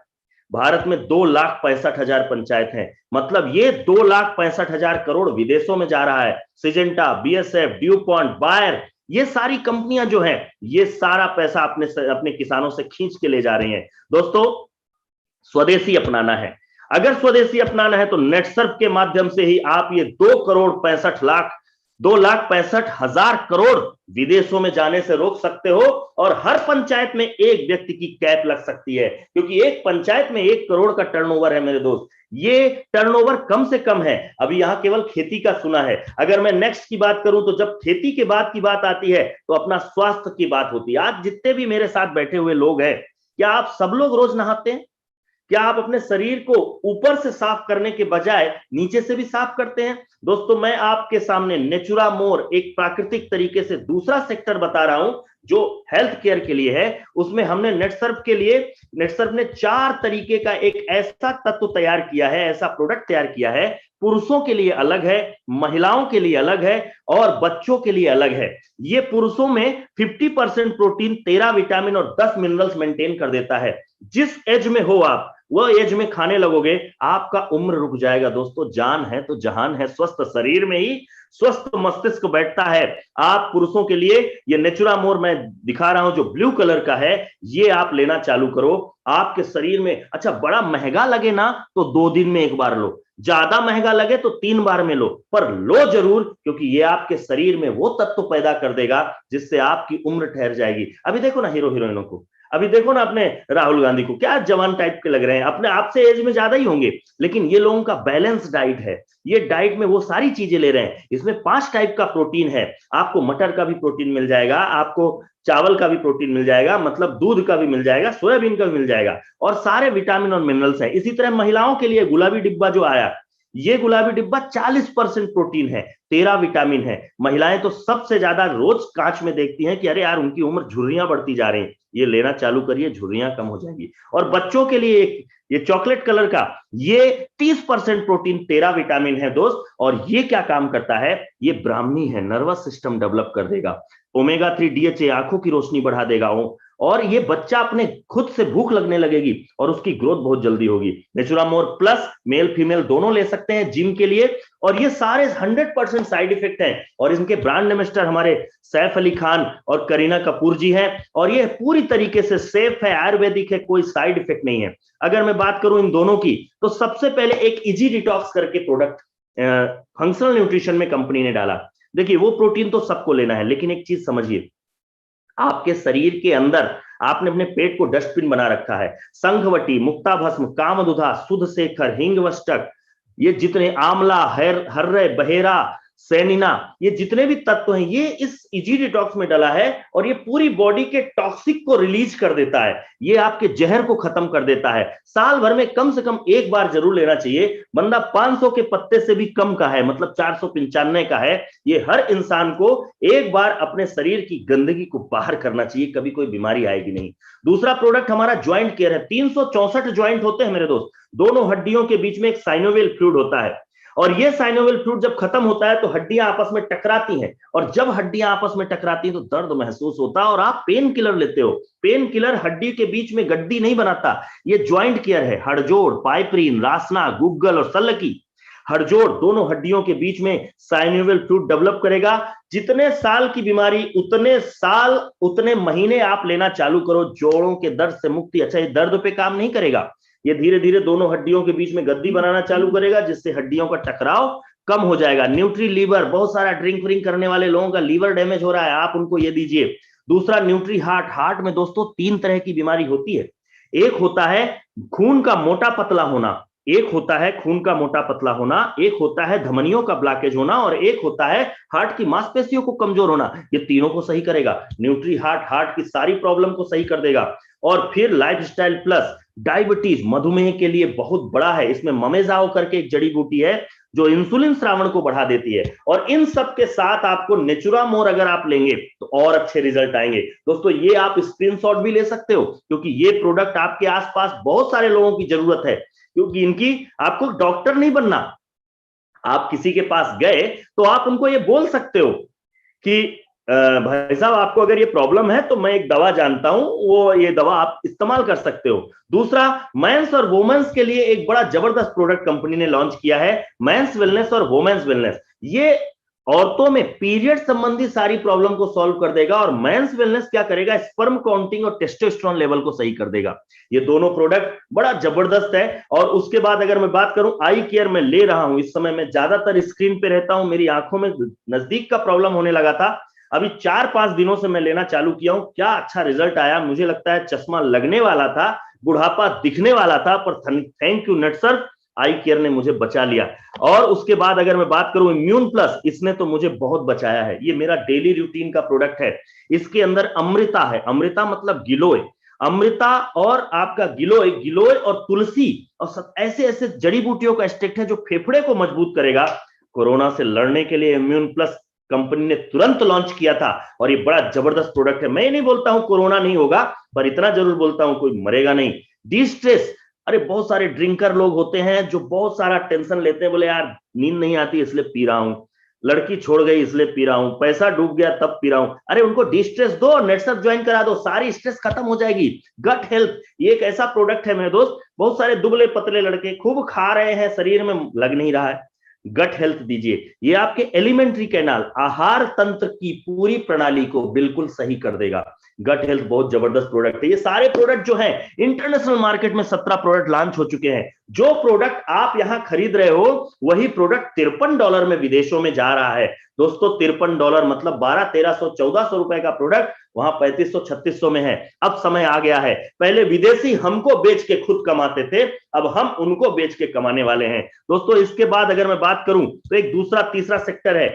भारत में 2,65,000 पंचायत हैं, मतलब ये 2,65,000 करोड़ विदेशों में जा रहा है। सिजेंटा, बीएसएफ, ड्यूपॉन्ट, बायर, ये सारी कंपनियां जो हैं ये सारा पैसा अपने किसानों से खींच के ले जा रही हैं। दोस्तों स्वदेशी अपनाना है। अगर स्वदेशी अपनाना है तो नेटसर्फ के माध्यम से ही आप ये 2,65,000 करोड़ विदेशों में जाने से रोक सकते हो और हर पंचायत में एक व्यक्ति की कैप लग सकती है, क्योंकि एक पंचायत में 1 करोड़ का टर्नओवर है मेरे दोस्त। ये टर्नओवर कम से कम है। अभी यहां केवल खेती का सुना है। अगर मैं नेक्स्ट की बात करूं तो जब खेती के बाद की बात आती है तो अपना स्वास्थ्य की बात होती है। आज जितने भी मेरे साथ बैठे हुए लोग हैं, क्या आप सब लोग रोज नहाते हैं? क्या आप अपने शरीर को ऊपर से साफ करने के बजाय नीचे से भी साफ करते हैं? दोस्तों मैं आपके सामने नेचुरामोर एक प्राकृतिक तरीके से दूसरा सेक्टर बता रहा हूं जो हेल्थ केयर के लिए है। उसमें हमने नेटसर्फ ने 4 तरीके का एक ऐसा तत्व तैयार किया है, ऐसा प्रोडक्ट तैयार किया है। पुरुषों के लिए अलग है, महिलाओं के लिए अलग है और बच्चों के लिए अलग है। ये पुरुषों में 50% प्रोटीन, 13 विटामिन और 10 मिनरल्स मेंटेन कर देता है। जिस एज में हो आप वह एज में खाने लगोगे, आपका उम्र रुक जाएगा दोस्तों। जान है तो जहान है। स्वस्थ शरीर में ही स्वस्थ मस्तिष्क बैठता है। आप पुरुषों के लिए ये नेचुरामोर मैं दिखा रहा हूं जो ब्लू कलर का है, ये आप लेना चालू करो। आपके शरीर में अच्छा बड़ा महंगा लगे ना तो 2 दिन में 1 बार लो, ज्यादा महंगा लगे तो 3 बार में लो, पर लो जरूर, क्योंकि ये आपके शरीर में वो तत्व पैदा कर देगा जिससे आपकी उम्र ठहर जाएगी। अभी देखो ना हीरो हीरोइनों को, अभी देखो ना अपने राहुल गांधी को, क्या जवान टाइप के लग रहे हैं। अपने आप से एज में ज्यादा ही होंगे, लेकिन ये लोगों का बैलेंस डाइट है। ये डाइट में वो सारी चीजें ले रहे हैं। इसमें 5 टाइप का प्रोटीन है। आपको मटर का भी प्रोटीन मिल जाएगा, आपको चावल का भी प्रोटीन मिल जाएगा, मतलब दूध का भी मिल जाएगा, सोयाबीन का भी मिल जाएगा, और सारे विटामिन और मिनरल्स हैं। इसी तरह महिलाओं के लिए गुलाबी डिब्बा जो आया, ये गुलाबी डिब्बा 40% प्रोटीन है, 13 विटामिन है। महिलाएं तो सबसे ज्यादा रोज कांच में देखती हैं कि अरे यार उनकी उम्र, झुर्रियां बढ़ती जा रही हैं। ये लेना चालू करिए, झुर्रियां कम हो जाएंगी। और बच्चों के लिए ये चॉकलेट कलर का, ये 30% प्रोटीन, 13 विटामिन है दोस्त। और ये क्या काम करता है? ये ब्राह्मणी है, नर्वस सिस्टम डेवलप कर देगा। ओमेगा 3 DHA आंखों की रोशनी बढ़ा देगा। और ये बच्चा अपने खुद से भूख लगने लगेगी और उसकी ग्रोथ बहुत जल्दी होगी। नेचुरामोर प्लस मेल फीमेल दोनों ले सकते हैं जिम के लिए। और ये सारे 100% साइड इफेक्ट हैं। और इनके ब्रांड एम्बेसडर हमारे सैफ अली खान और करीना कपूर जी हैं। और ये पूरी तरीके से सेफ है, आयुर्वेदिक है, कोई साइड इफेक्ट नहीं है। अगर मैं बात करूं इन दोनों की तो सबसे पहले एक इजी डिटॉक्स करके प्रोडक्ट फंक्शनल न्यूट्रिशन में कंपनी ने डाला। देखिए वो प्रोटीन तो सबको लेना है, लेकिन एक चीज समझिए, आपके शरीर के अंदर आपने अपने पेट को डस्टबिन बना रखा है। संघवटी, मुक्ताभस्म, कामदुधा, शुद्ध शेखर, हिंगवष्टक, ये जितने आंवला, हर्रे, बहेरा, सेनिना, ये जितने भी तत्व हैं ये इस इजी डिटॉक्स में डला है। और ये पूरी बॉडी के टॉक्सिक को रिलीज कर देता है, ये आपके जहर को खत्म कर देता है। साल भर में कम से कम 1 बार जरूर लेना चाहिए। बंदा 500 के पत्ते से भी कम का है, मतलब 495 का है। ये हर इंसान को 1 बार अपने शरीर की गंदगी को बाहर करना चाहिए, कभी कोई बीमारी आएगी नहीं। दूसरा प्रोडक्ट हमारा ज्वाइंट केयर है। 364 ज्वाइंट होते हैं मेरे दोस्त। दोनों हड्डियों के बीच में एक साइनोवियल फ्लूइड होता है, और ये साइनोवियल फ्लूइड जब खत्म होता है तो हड्डियां आपस में टकराती हैं। और जब हड्डियां आपस में टकराती हैं तो दर्द महसूस होता है और आप पेन किलर लेते हो। पेन किलर हड्डी के बीच में गड्डी नहीं बनाता, ये ज्वाइंट केयर है। हड़जोड़, पाइपरीन, रासना, गुग्गल और सल्लकी हड़जोड़, दोनों हड्डियों के बीच में साइनोवियल फ्लूइड डेवलप करेगा। जितने साल की बीमारी उतने साल उतने महीने आप लेना चालू करो, जोड़ों के दर्द से मुक्ति। अच्छा, ये दर्द पे काम नहीं करेगा, ये धीरे धीरे दोनों हड्डियों के बीच में गद्दी बनाना चालू करेगा, जिससे हड्डियों का टकराव कम हो जाएगा। न्यूट्री लीवर, बहुत सारा ड्रिंक व्रिंक करने वाले लोगों का लीवर डैमेज हो रहा है, आप उनको ये दीजिए। दूसरा न्यूट्री हार्ट। हार्ट में दोस्तों 3 तरह की बीमारी होती है। एक होता है खून का मोटा पतला होना, एक होता है खून का मोटा पतला होना, एक होता है धमनियों का ब्लॉकेज होना, और एक होता है हार्ट की मांसपेशियों को कमजोर होना। ये तीनों को सही करेगा न्यूट्री हार्ट। हार्ट की सारी प्रॉब्लम को सही कर देगा। और फिर लाइफस्टाइल प्लस, डायबिटीज, मधुमेह के लिए बहुत बड़ा है। इसमें ममेजाओ करके एक जड़ी बूटी है जो इंसुलिन श्रावण को बढ़ा देती है। और इन सब के साथ आपको नेचुरामोर अगर आप लेंगे तो और अच्छे रिजल्ट आएंगे। दोस्तों ये आप स्क्रीनशॉट भी ले सकते हो, क्योंकि ये प्रोडक्ट आपके आसपास बहुत सारे लोगों की जरूरत है। क्योंकि इनकी, आपको डॉक्टर नहीं बनना, आप किसी के पास गए तो आप उनको ये बोल सकते हो कि भाई साहब आपको अगर ये प्रॉब्लम है तो मैं एक दवा जानता हूं, वो ये दवा आप इस्तेमाल कर सकते हो। दूसरा, मेंस और वुमेन्स के लिए एक बड़ा जबरदस्त प्रोडक्ट कंपनी ने लॉन्च किया है, मेंस वेलनेस और वुमेन्स वेलनेस। ये औरतों में पीरियड संबंधी सारी प्रॉब्लम को सॉल्व कर देगा, और मेंस वेलनेस क्या करेगा, स्पर्म काउंटिंग और टेस्टोस्टेरोन लेवल को सही कर देगा। ये दोनों प्रोडक्ट बड़ा जबरदस्त है। और उसके बाद अगर मैं बात करूं, आई केयर में ले रहा हूं इस समय, मैं ज्यादातर स्क्रीन पे रहता हूं, मेरी आंखों में नजदीक का प्रॉब्लम होने लगा था, अभी 4-5 दिनों से मैं लेना चालू किया हूं। क्या अच्छा रिजल्ट आया, मुझे लगता है चश्मा लगने वाला था, बुढ़ापा दिखने वाला था, पर thank you Netsurf, I care ने मुझे बचा लिया। और उसके बाद अगर मैं बात करूं इम्यून प्लस, इसने तो मुझे बहुत बचाया है। ये मेरा डेली रूटीन का प्रोडक्ट है। इसके अंदर अमृता है, अमृता मतलब गिलोय, अमृता और आपका गिलोय, गिलोय और तुलसी और ऐसे ऐसे जड़ी बूटियों का एक्सट्रैक्ट है जो फेफड़े को मजबूत करेगा। कोरोना से लड़ने के लिए इम्यून प्लस कंपनी ने तुरंत लॉन्च किया था, और ये बड़ा जबरदस्त प्रोडक्ट है। मैं नहीं बोलता हूं कोरोना नहीं होगा, पर इतना जरूर बोलता हूं कोई मरेगा नहीं। डी स्ट्रेस, अरे बहुत सारे ड्रिंकर लोग होते हैं जो बहुत सारा टेंशन लेते हैं, बोले यार नींद नहीं आती इसलिए पी रहा हूं, लड़की छोड़ गई इसलिए पी रहा हूं, पैसा डूब गया तब पी रहा हूं। अरे उनको डी स्ट्रेस दो, नेटसर्फ ज्वाइन करा दो, सारी स्ट्रेस खत्म हो जाएगी। गट हेल्थ, ये एक ऐसा प्रोडक्ट है मेरे दोस्त, बहुत सारे दुबले पतले लड़के खूब खा रहे हैं, शरीर में लग नहीं रहा है, गट हेल्थ दीजिए। ये आपके एलिमेंट्री कैनाल, आहार तंत्र की पूरी प्रणाली को बिल्कुल सही कर देगा। गट हेल्थ बहुत जबरदस्त प्रोडक्ट है। ये सारे प्रोडक्ट जो हैं, इंटरनेशनल मार्केट में 17 प्रोडक्ट लॉन्च हो चुके हैं। जो प्रोडक्ट आप यहां खरीद रहे हो वही प्रोडक्ट $53 में विदेशों में जा रहा है। दोस्तों $53 मतलब 1200-1300 1400 रुपए का प्रोडक्ट वहां 3500-3600 में है। अब समय आ गया है, पहले विदेशी हमको बेच के खुद कमाते थे, अब हम उनको बेच के कमाने वाले हैं। दोस्तों इसके बाद अगर मैं बात करूं तो एक दूसरा तीसरा सेक्टर है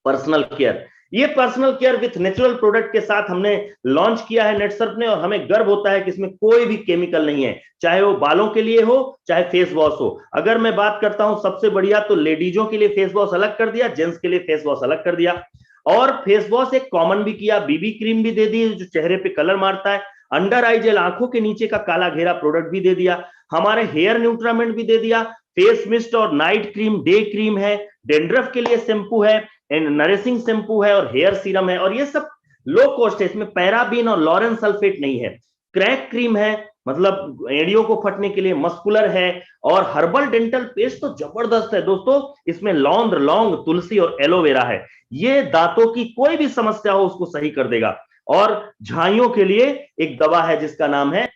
पर्सनल केयर। ये personal care with natural product के साथ हमने लॉन्च किया है नेटसर्फ ने, और हमें गर्व होता है कि इसमें कोई भी केमिकल नहीं है, चाहे वो बालों के लिए हो चाहे फेस वॉश हो। अगर मैं बात करता हूं सबसे बढ़िया, तो लेडीजों के लिए फेस वॉश अलग कर दिया, जेंट्स के लिए फेस वॉश अलग कर दिया, और फेस वॉश एक कॉमन भी किया, बीबी क्रीम भी दे दी जो चेहरे पे कलर मारता है, अंडर आई जेल आंखों के नीचे का काला घेरा प्रोडक्ट भी दे दिया, हमारे हेयर न्यूट्रामेंट भी दे दिया, फेस मिस्ट और नाइट क्रीम, डे क्रीम है, डेंड्रफ के लिए शैम्पू है, नरिशिंग शैम्पू है, और हेयर सीरम है, और ये सब लो कॉस्ट है, इसमें पैराबीन और लॉरेन सल्फेट नहीं है। क्रैक क्रीम है, मतलब एड़ियों को फटने के लिए, मस्कुलर है, और हर्बल डेंटल पेस्ट तो जबरदस्त है दोस्तों, इसमें लौंग, लौंग, तुलसी और एलोवेरा है। ये दांतों की कोई भी समस्या हो उसको सही कर देगा। और झाइयों के लिए एक दवा है जिसका नाम है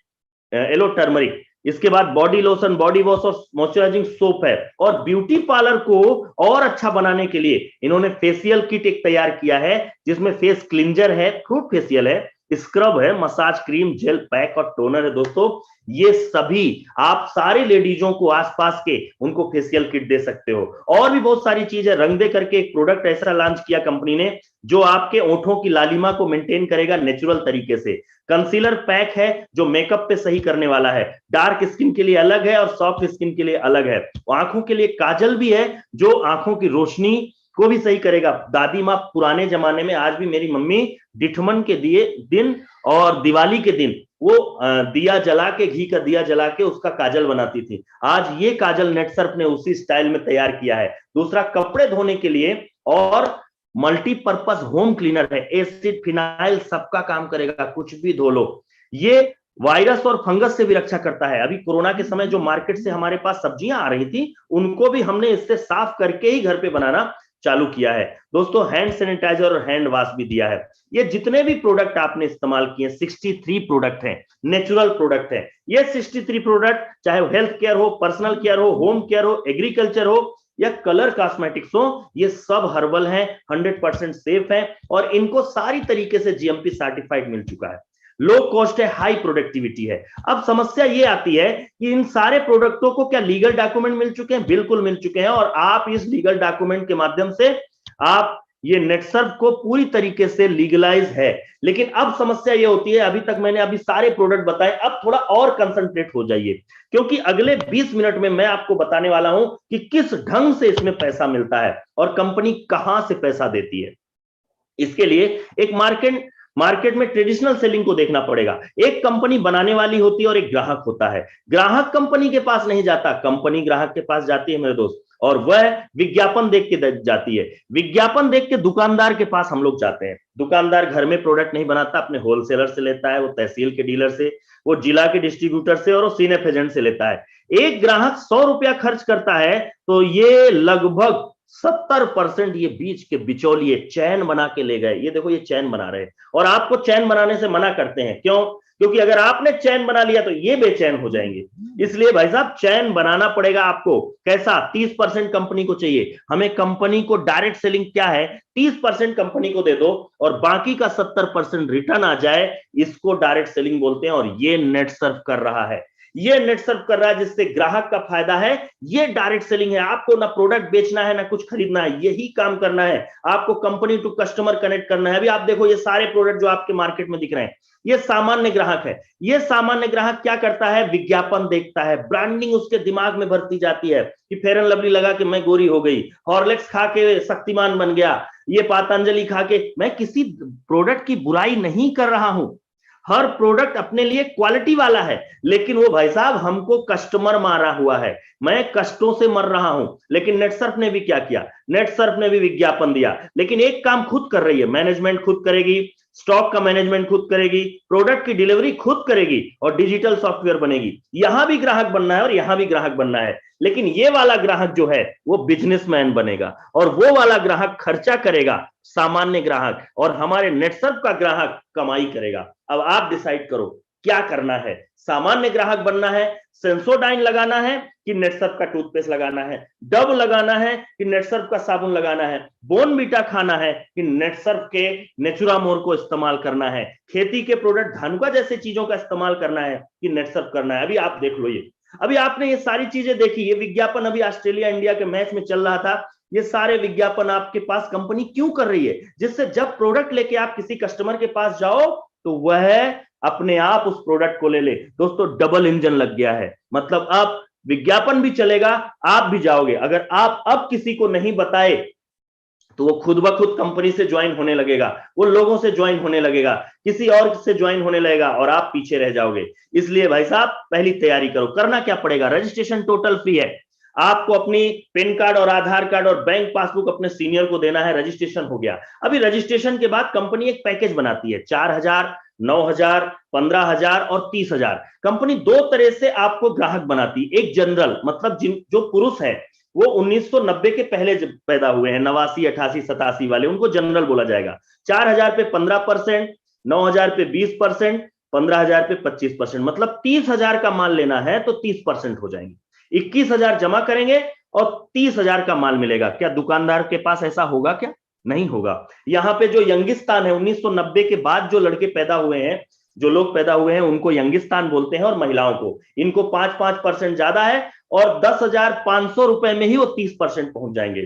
एलो टर्मरिक। इसके बाद बॉडी लोशन, बॉडी वॉश और मॉइस्चराइजिंग सोप है। और ब्यूटी पार्लर को और अच्छा बनाने के लिए इन्होंने फेशियल किट एक तैयार किया है, जिसमें फेस क्लिंजर है, फ्रूट फेशियल है, स्क्रब है, मसाज क्रीम, जेल पैक और टोनर है। दोस्तों ये सभी आप सारे लेडीजों को आसपास के उनको फेशियल किट दे सकते हो। और भी बहुत सारी चीज है। रंग दे करके एक प्रोडक्ट ऐसा लॉन्च किया कंपनी ने जो आपके ओंठों की लालिमा को मेंटेन करेगा नेचुरल तरीके से। कंसीलर पैक है जो मेकअप पे सही करने वाला है, डार्क स्किन के लिए अलग है और सॉफ्ट स्किन के लिए अलग है। आंखों के लिए काजल भी है जो आंखों की रोशनी को भी सही करेगा। दादी माँ पुराने जमाने में, आज भी मेरी मम्मी डिठमन के दिन और दिवाली के दिन वो दिया जला के, घी का दिया जला के उसका काजल बनाती थी। आज ये काजल नेटसर्फ ने उसी स्टाइल में तैयार किया है। दूसरा, कपड़े धोने के लिए और मल्टीपर्पज होम क्लीनर है, एसिड फिनाइल सबका काम करेगा, कुछ भी धो लो। ये वायरस और फंगस से भी रक्षा करता है। अभी कोरोना के समय जो मार्केट से हमारे पास सब्जियां आ रही थी, उनको भी हमने इससे साफ करके ही घर पे बनाना चालू किया है। दोस्तों हैंड सैनिटाइजर और हैंड वॉश भी दिया है। ये जितने भी प्रोडक्ट आपने इस्तेमाल किए, 63 प्रोडक्ट हैं, नेचुरल प्रोडक्ट हैं। ये 63 प्रोडक्ट चाहे हेल्थ केयर हो, पर्सनल केयर हो, होम केयर हो, एग्रीकल्चर हो या कलर कॉस्मेटिक्स हो, ये सब हर्बल हैं, 100% सेफ हैं और इनको सारी तरीके से जीएमपी सर्टिफाइड मिल चुका है। लो कॉस्ट है, हाई प्रोडक्टिविटी है। अब समस्या ये आती है कि इन सारे प्रोडक्टों को क्या लीगल डॉक्यूमेंट मिल चुके हैं? बिल्कुल मिल चुके हैं और आप इस लीगल डॉक्यूमेंट के माध्यम से आप ये नेटसर्फ को पूरी तरीके से लीगलाइज है। लेकिन अब समस्या ये होती है, अभी तक मैंने अभी सारे प्रोडक्ट बताए, अब थोड़ा और कंसंट्रेट हो जाइए, क्योंकि अगले 20 मिनट में मैं आपको बताने वाला हूं कि किस ढंग से इसमें पैसा मिलता है और कंपनी कहां से पैसा देती है। इसके लिए एक मार्केट में ट्रेडिशनल सेलिंग को देखना पड़ेगा। एक कंपनी बनाने वाली होती है और एक ग्राहक होता है। ग्राहक कंपनी के पास नहीं जाता, कंपनी ग्राहक के पास जाती है मेरे दोस्त, और वह विज्ञापन देख के जाती है। विज्ञापन देख के दुकानदार के पास हम लोग जाते हैं। दुकानदार घर में प्रोडक्ट नहीं बनाता, अपने होलसेलर से लेता है, वो तहसील के डीलर से, वो जिला के डिस्ट्रीब्यूटर से और वो सीनेफ एजेंट से लेता है। एक ग्राहक 100 रुपया खर्च करता है तो ये लगभग 70% ये बीच के बिचौलिए चैन बना के ले गए। ये देखो, ये चैन बना रहे हैं और आपको चैन बनाने से मना करते हैं। क्यों? क्योंकि अगर आपने चैन बना लिया तो ये बेचैन हो जाएंगे। इसलिए भाई साहब चैन बनाना पड़ेगा आपको। कैसा? 30% कंपनी को चाहिए। हमें कंपनी को डायरेक्ट सेलिंग क्या है, 30% कंपनी को दे दो और बाकी का 70% रिटर्न आ जाए, इसको डायरेक्ट सेलिंग बोलते हैं। और ये नेटसर्फ कर रहा है, ये नेटसर्फ कर रहा है, जिससे ग्राहक का फायदा है। ये डायरेक्ट सेलिंग है। आपको ना प्रोडक्ट बेचना है ना कुछ खरीदना है, यही काम करना है। आपको कंपनी टू कस्टमर कनेक्ट करना है। अभी आप देखो, ये सारे प्रोडक्ट जो आपके मार्केट में दिख रहे हैं, ये सामान्य ग्राहक है। ये सामान्य ग्राहक क्या करता है? विज्ञापन देखता है, ब्रांडिंग उसके दिमाग में भरती जाती है कि फेयर एंड लवली लगा के मैं गोरी हो गई, हॉर्लिक्स खा के शक्तिमान बन गया, ये पातंजलि खा के। मैं किसी प्रोडक्ट की बुराई नहीं कर रहा हूं, हर प्रोडक्ट अपने लिए क्वालिटी वाला है, लेकिन वो भाई साहब हमको कस्टमर मारा हुआ है, मैं कष्टों से मर रहा हूं। लेकिन नेटसर्फ ने भी क्या किया? नेटसर्फ ने भी विज्ञापन दिया, लेकिन एक काम खुद कर रही है, मैनेजमेंट खुद करेगी, स्टॉक का मैनेजमेंट खुद करेगी, प्रोडक्ट की डिलीवरी खुद करेगी और डिजिटल सॉफ्टवेयर बनेगी। यहां भी ग्राहक बनना है और यहां भी ग्राहक बनना है, लेकिन ये वाला ग्राहक जो है वो बिजनेसमैन बनेगा और वो वाला ग्राहक खर्चा करेगा, सामान्य ग्राहक, और हमारे नेटसर्फ का ग्राहक कमाई करेगा। अब आप डिसाइड करो क्या करना है। सामान्य ग्राहक बनना है, सेंसोडाइन लगाना है कि नेटसर्फ का टूथपेस्ट लगाना है, डब लगाना है कि नेटसर्फ का साबुन लगाना है, बोर्नवीटा खाना है कि नेटसर्फ के नेचुरामोर को इस्तेमाल करना है, खेती के प्रोडक्ट धानुका जैसे चीजों का इस्तेमाल करना है कि नेटसर्फ करना है। अभी आप देख लो, ये अभी आपने ये सारी चीजें देखी। ये विज्ञापन अभी ऑस्ट्रेलिया इंडिया के मैच में चल रहा था। ये सारे विज्ञापन आपके पास कंपनी क्यों कर रही है? जिससे जब प्रोडक्ट लेके आप किसी कस्टमर के पास जाओ तो वह अपने आप उस प्रोडक्ट को ले ले। दोस्तों डबल इंजन लग गया है, मतलब अब विज्ञापन भी चलेगा, आप भी जाओगे। अगर आप अब किसी को नहीं बताए तो वो खुद ब खुद कंपनी से ज्वाइन होने लगेगा, वो लोगों से ज्वाइन होने लगेगा, किसी और से ज्वाइन होने लगेगा और आप पीछे रह जाओगे। इसलिए भाई साहब पहली तैयारी करो। करना क्या पड़ेगा? रजिस्ट्रेशन टोटल फ्री है। आपको अपनी पैन कार्ड और आधार कार्ड और बैंक पासबुक अपने सीनियर को देना है, रजिस्ट्रेशन हो गया। अभी रजिस्ट्रेशन के बाद कंपनी एक पैकेज बनाती है, 4,000, 9,000, 15,000 और 30,000। कंपनी दो तरह से आपको ग्राहक बनाती है। एक जनरल, मतलब जो पुरुष है वो 1990 के पहले जब पैदा हुए हैं, 89, 88, 87 वाले, उनको जनरल बोला जाएगा। 4,000 पे 15%, 9,000 पे 20%, 15,000 पे 25%, मतलब 30,000 का माल लेना है तो 30% हो जाएंगे। 21,000 जमा करेंगे और 30,000 का माल मिलेगा। क्या दुकानदार के पास ऐसा होगा? क्या नहीं होगा। यहां पे जो यंगिस्तान है, 1990 के बाद जो लड़के पैदा हुए हैं, जो लोग पैदा हुए हैं, उनको यंगिस्तान बोलते हैं और महिलाओं को, इनको 5% ज्यादा है और 10,500 रुपए में ही वो 30% पहुंच जाएंगे,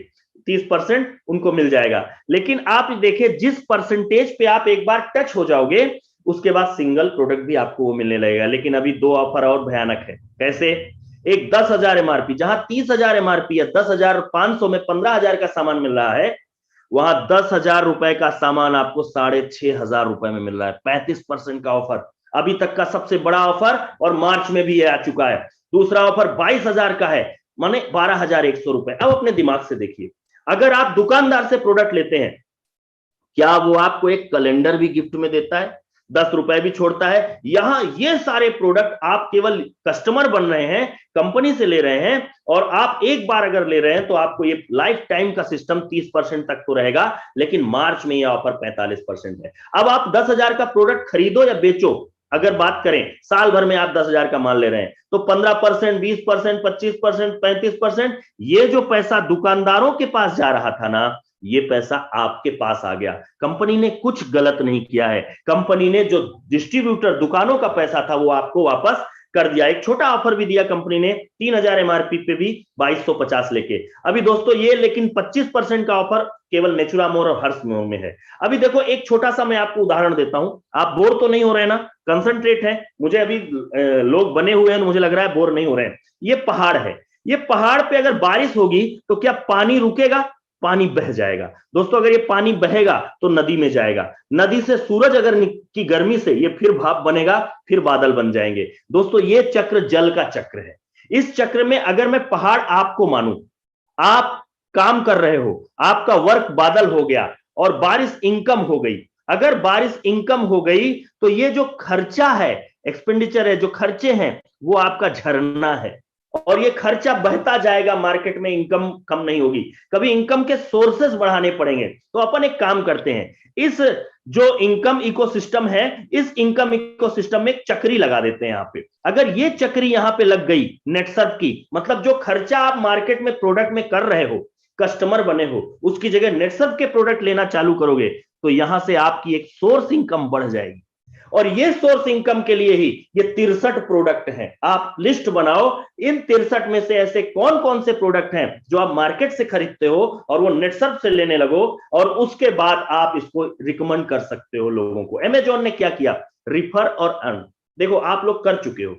30% उनको मिल जाएगा। लेकिन आप देखिए, जिस परसेंटेज पे आप एक बार टच हो जाओगे उसके बाद सिंगल प्रोडक्ट भी आपको वो मिलने लगेगा। लेकिन अभी दो ऑफर और भयानक है। कैसे? एक 10,000 एमआरपी, जहां 30,000 एमआरपी है, 10,500 में 15,000 का सामान मिल रहा है, वहां 10,000 रुपए का सामान आपको 6,500 रुपए में मिल रहा है। 35% का ऑफर, अभी तक का सबसे बड़ा ऑफर, और मार्च में भी ये आ चुका है। दूसरा ऑफर 22,000 का है, माने 12,100 रुपए। अब अपने दिमाग से देखिए, अगर आप दुकानदार से प्रोडक्ट लेते हैं, क्या वो आपको एक कैलेंडर भी गिफ्ट में देता है? 10 रुपए भी छोड़ता है। यहां ये सारे प्रोडक्ट आप केवल कस्टमर बन रहे हैं, कंपनी से ले रहे हैं, और आप एक बार अगर ले रहे हैं तो आपको ये लाइफ टाइम का सिस्टम 30% तक तो रहेगा, लेकिन मार्च में यह ऑफर 45% है। अब आप 10,000 का प्रोडक्ट खरीदो या बेचो, अगर बात करें साल भर में आप 10,000 का माल ले रहे हैं तो 15%, 20%, 25%, 35%, ये जो पैसा दुकानदारों के पास जा रहा था ना, ये पैसा आपके पास आ गया। कंपनी ने कुछ गलत नहीं किया है। कंपनी ने जो डिस्ट्रीब्यूटर दुकानों का पैसा था वो आपको वापस कर दिया। एक छोटा ऑफर भी दिया कंपनी ने, 3,000 एमआरपी पे भी 2250 लेके। अभी दोस्तों ये लेकिन 25% का ऑफर केवल नेचुरामोर और हर्ष मोर में है। अभी देखो एक छोटा सा मैं आपको उदाहरण देता हूं, आप बोर तो नहीं हो रहे ना, कंसंट्रेट है, मुझे अभी लोग बने हुए हैं, मुझे लग रहा है बोर नहीं हो रहे हैं। ये पहाड़ है, ये पहाड़ पे अगर बारिश होगी तो क्या पानी रुकेगा? पानी बह जाएगा। दोस्तों अगर ये पानी बहेगा तो नदी में जाएगा, नदी से सूरज अगर की गर्मी से ये फिर भाप बनेगा, फिर बादल बन जाएंगे। दोस्तों ये चक्र जल का चक्र है। इस चक्र में अगर मैं पहाड़ आपको मानूं, आप काम कर रहे हो, आपका वर्क बादल हो गया और बारिश इनकम हो गई। अगर बारिश इनकम हो गई तो ये जो खर्चा है, एक्सपेंडिचर है, जो खर्चे हैं, वो आपका झरना है, और ये खर्चा बहता जाएगा, मार्केट में इनकम कम नहीं होगी। कभी इनकम के सोर्सेस बढ़ाने पड़ेंगे। तो अपन एक काम करते हैं, इस जो इनकम इकोसिस्टम है, इस इनकम इकोसिस्टम में एक चक्री लगा देते हैं यहाँ पे। अगर ये चक्री यहाँ पे लग गई नेटसर्फ की, मतलब जो खर्चा आप मार्केट में प्रोडक्ट में कर रहे हो, कस्टमर बने हो, उसकी जगह नेटसर्फ के प्रोडक्ट लेना चालू करोगे तो यहां से आपकी एक सोर्स इनकम बढ़ जाएगी। और ये सोर्स इनकम के लिए ही ये 63 प्रोडक्ट हैं। आप लिस्ट बनाओ, इन 63 में से ऐसे कौन कौन से प्रोडक्ट हैं जो आप मार्केट से खरीदते हो और वो नेटसर्फ से लेने लगो, और उसके बाद आप इसको रिकमेंड कर सकते हो लोगों को। अमेजॉन ने क्या किया, रिफर और अर्न। देखो आप लोग कर चुके हो,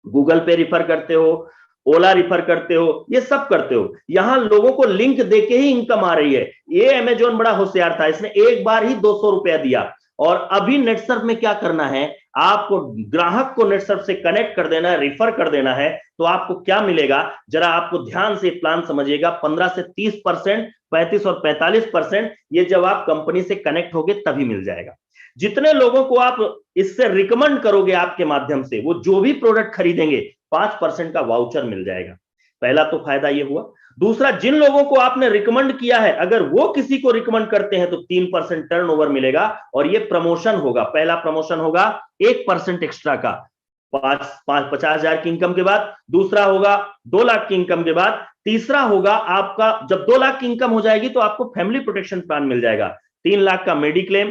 गूगल पे रिफर करते हो, ओला रिफर करते हो, ये सब करते हो, यहां लोगों को लिंक देके ही इनकम आ रही है। ये अमेजॉन बड़ा होशियार था, इसने एक बार ही 200 रुपया दिया। और अभी नेटसर्फ में क्या करना है, आपको ग्राहक को नेटसर्फ से कनेक्ट कर देना है, रिफर कर देना है। तो आपको क्या मिलेगा, जरा आपको ध्यान से प्लान समझिएगा। 15 से 30%, 35 और 45% ये जब आप कंपनी से कनेक्ट होगे तभी मिल जाएगा। जितने लोगों को आप इससे रिकमेंड करोगे आपके माध्यम से, वो जो भी प्रोडक्ट खरीदेंगे 5% का वाउचर मिल जाएगा। पहला तो फायदा ये हुआ। दूसरा, जिन लोगों को आपने रिकमेंड किया है, अगर वो किसी को रिकमेंड करते हैं तो 3% टर्नओवर मिलेगा, और ये प्रमोशन होगा। पहला प्रमोशन होगा 1% एक्स्ट्रा का 50,000 की इनकम के बाद, दूसरा होगा 2 लाख की इनकम के बाद, तीसरा होगा आपका जब 2 लाख की इनकम हो जाएगी तो आपको फैमिली प्रोटेक्शन प्लान मिल जाएगा। 3 लाख का मेडिक्लेम,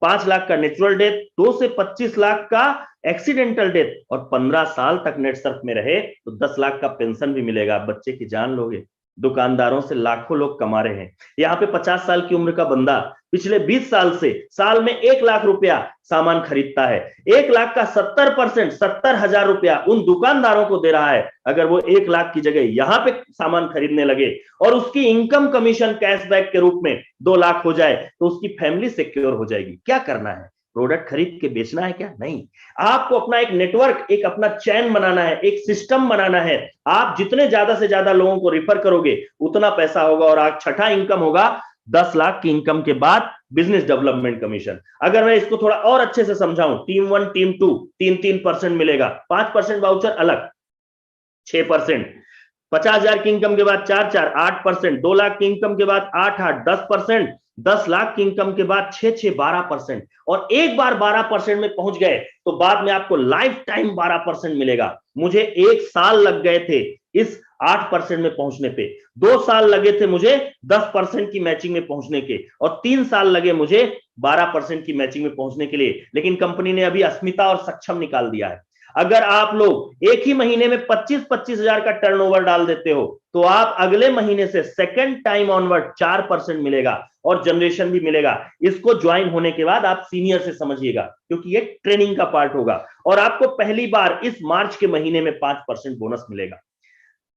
5 लाख का नेचुरल डेथ, 2 से 25 लाख का एक्सीडेंटल डेथ, और 15 साल तक नेटसर्फ में रहे तो 10 लाख का पेंशन भी मिलेगा। बच्चे की जान लोगे, दुकानदारों से लाखों लोग कमा रहे हैं। यहाँ पे 50 साल की उम्र का बंदा पिछले 20 साल से साल में 1 लाख रुपया सामान खरीदता है। 1 लाख का 70%, 70,000 रुपया उन दुकानदारों को दे रहा है। अगर वो 1 लाख की जगह यहाँ पे सामान खरीदने लगे और उसकी इनकम कमीशन कैशबैक के रूप में 2 लाख हो जाए तो उसकी फैमिली सिक्योर हो जाएगी। क्या करना है, प्रोडक्ट खरीद के बेचना है क्या? नहीं, आपको अपना एक नेटवर्क, एक अपना चैन बनाना है, एक सिस्टम बनाना है। आप जितने ज्यादा से ज्यादा लोगों को रिफर करोगे उतना पैसा होगा। और आज छठा इनकम होगा 10 लाख की इनकम के बाद बिजनेस डेवलपमेंट कमीशन। अगर मैं इसको थोड़ा और अच्छे से समझाऊं, टीम 1 टीम 2 3% मिलेगा, 5% वाउचर अलग, 6%, 50,000 की इनकम के बाद 4 8%, 2 लाख की इनकम के बाद 8 10%, 10 लाख की इनकम के बाद 6 12%, और एक बार 12% में पहुंच गए तो बाद में आपको लाइफ टाइम 12% मिलेगा। मुझे 1 साल लग गए थे इस 8% में पहुंचने पे, 2 साल लगे थे मुझे 10% की मैचिंग में पहुंचने के, और 3 साल लगे मुझे 12% की मैचिंग में पहुंचने के लिए। लेकिन कंपनी ने अभी अस्मिता और सक्षम निकाल दिया है। अगर आप लोग एक ही महीने में 25-25 हजार का टर्नओवर डाल देते हो तो आप अगले महीने से सेकंड टाइम ऑनवर्ड 4% मिलेगा और जनरेशन भी मिलेगा। इसको ज्वाइन होने के बाद आप सीनियर से समझिएगा, क्योंकि ये ट्रेनिंग का पार्ट होगा। और आपको पहली बार इस मार्च के महीने में 5% बोनस मिलेगा।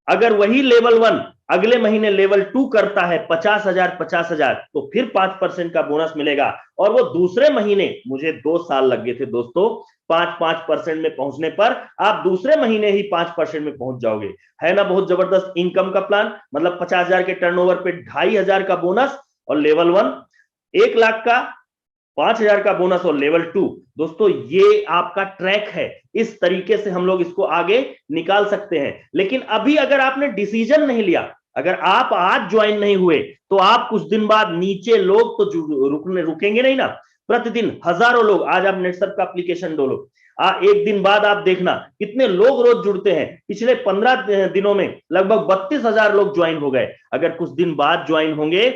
अगर वही लेवल 1 अगले महीने लेवल 2 करता है 50,000 तो फिर 5% का बोनस मिलेगा। और वो दूसरे महीने, मुझे 2 साल लग गए थे दोस्तों, 5% में पहुंचने पर आप दूसरे महीने ही 5% में पहुंच जाओगे। है ना बहुत जबरदस्त इनकम का प्लान। मतलब 50,000 के टर्नओवर पे 2,500 का बोनस, और लेवल 1 1 लाख का 5,000 का बोनस और लेवल 2। दोस्तों ये आपका ट्रैक है, इस तरीके से हम लोग इसको आगे निकाल सकते हैं। लेकिन अभी अगर आपने डिसीजन नहीं लिया, अगर आप आज ज्वाइन नहीं हुए, तो आप कुछ दिन बाद नीचे लोग तो रुकेंगे नहीं ना। प्रतिदिन हजारों लोग, आज आप नेटसर्फ का एप्लीकेशन डालो, एक दिन बाद आप देखना कितने लोग रोज जुड़ते हैं। पिछले 15 दिनों में लगभग 32,000 लोग ज्वाइन हो गए। अगर कुछ दिन बाद ज्वाइन होंगे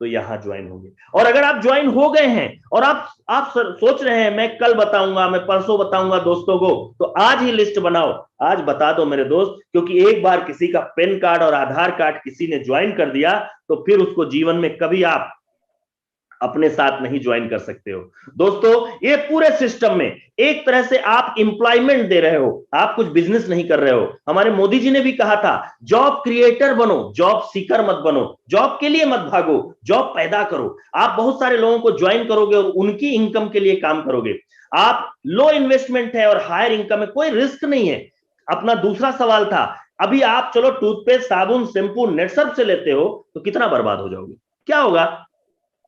तो यहां ज्वाइन होंगे। और अगर आप ज्वाइन हो गए हैं और आप सोच रहे हैं मैं कल बताऊंगा, मैं परसों बताऊंगा दोस्तों को, तो आज ही लिस्ट बनाओ, आज बता दो मेरे दोस्त। क्योंकि एक बार किसी का पैन कार्ड और आधार कार्ड किसी ने ज्वाइन कर दिया तो फिर उसको जीवन में कभी आप अपने साथ नहीं ज्वाइन कर सकते हो। दोस्तों ये पूरे सिस्टम में एक तरह से आप एम्प्लॉयमेंट दे रहे हो, आप कुछ बिजनेस नहीं कर रहे हो। हमारे मोदी जी ने भी कहा था जॉब क्रिएटर बनो, जॉब सीकर मत बनो, जॉब के लिए मत भागो, जॉब पैदा करो। आप बहुत सारे लोगों को ज्वाइन करोगे और उनकी इनकम के लिए काम करोगे। आप लो इन्वेस्टमेंट है और हायर इनकम है, कोई रिस्क नहीं है। अपना दूसरा सवाल था, अभी आप चलो टूथपेस्ट, साबुन, शैम्पू नेटसर्फ से लेते हो तो कितना बर्बाद हो जाओगे? क्या होगा?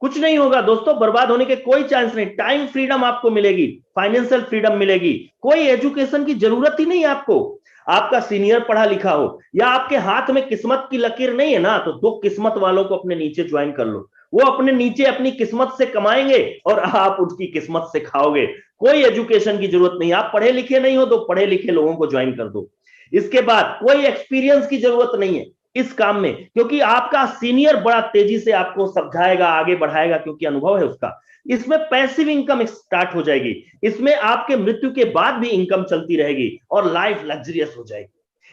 कुछ नहीं होगा दोस्तों, बर्बाद होने के कोई चांस नहीं। टाइम फ्रीडम आपको मिलेगी, फाइनेंशियल फ्रीडम मिलेगी, कोई एजुकेशन की जरूरत ही नहीं है आपको। आपका सीनियर पढ़ा लिखा हो या आपके हाथ में किस्मत की लकीर नहीं है ना, तो 2 किस्मत वालों को अपने नीचे ज्वाइन कर लो। वो अपने नीचे अपनी किस्मत से कमाएंगे और आप उनकी किस्मत से खाओगे। कोई एजुकेशन की जरूरत नहीं, आप पढ़े लिखे नहीं हो तो पढ़े लिखे लोगों को ज्वाइन कर दो। इसके बाद कोई एक्सपीरियंस की जरूरत नहीं है इस काम में, क्योंकि आपका सीनियर बड़ा तेजी से आपको समझाएगा, आगे बढ़ाएगा, क्योंकि अनुभव है उसका। इसमें पैसिव इनकम स्टार्ट हो जाएगी, इसमें आपके मृत्यु के बाद भी इनकम चलती रहेगी और लाइफ लग्जरियस हो जाएगी।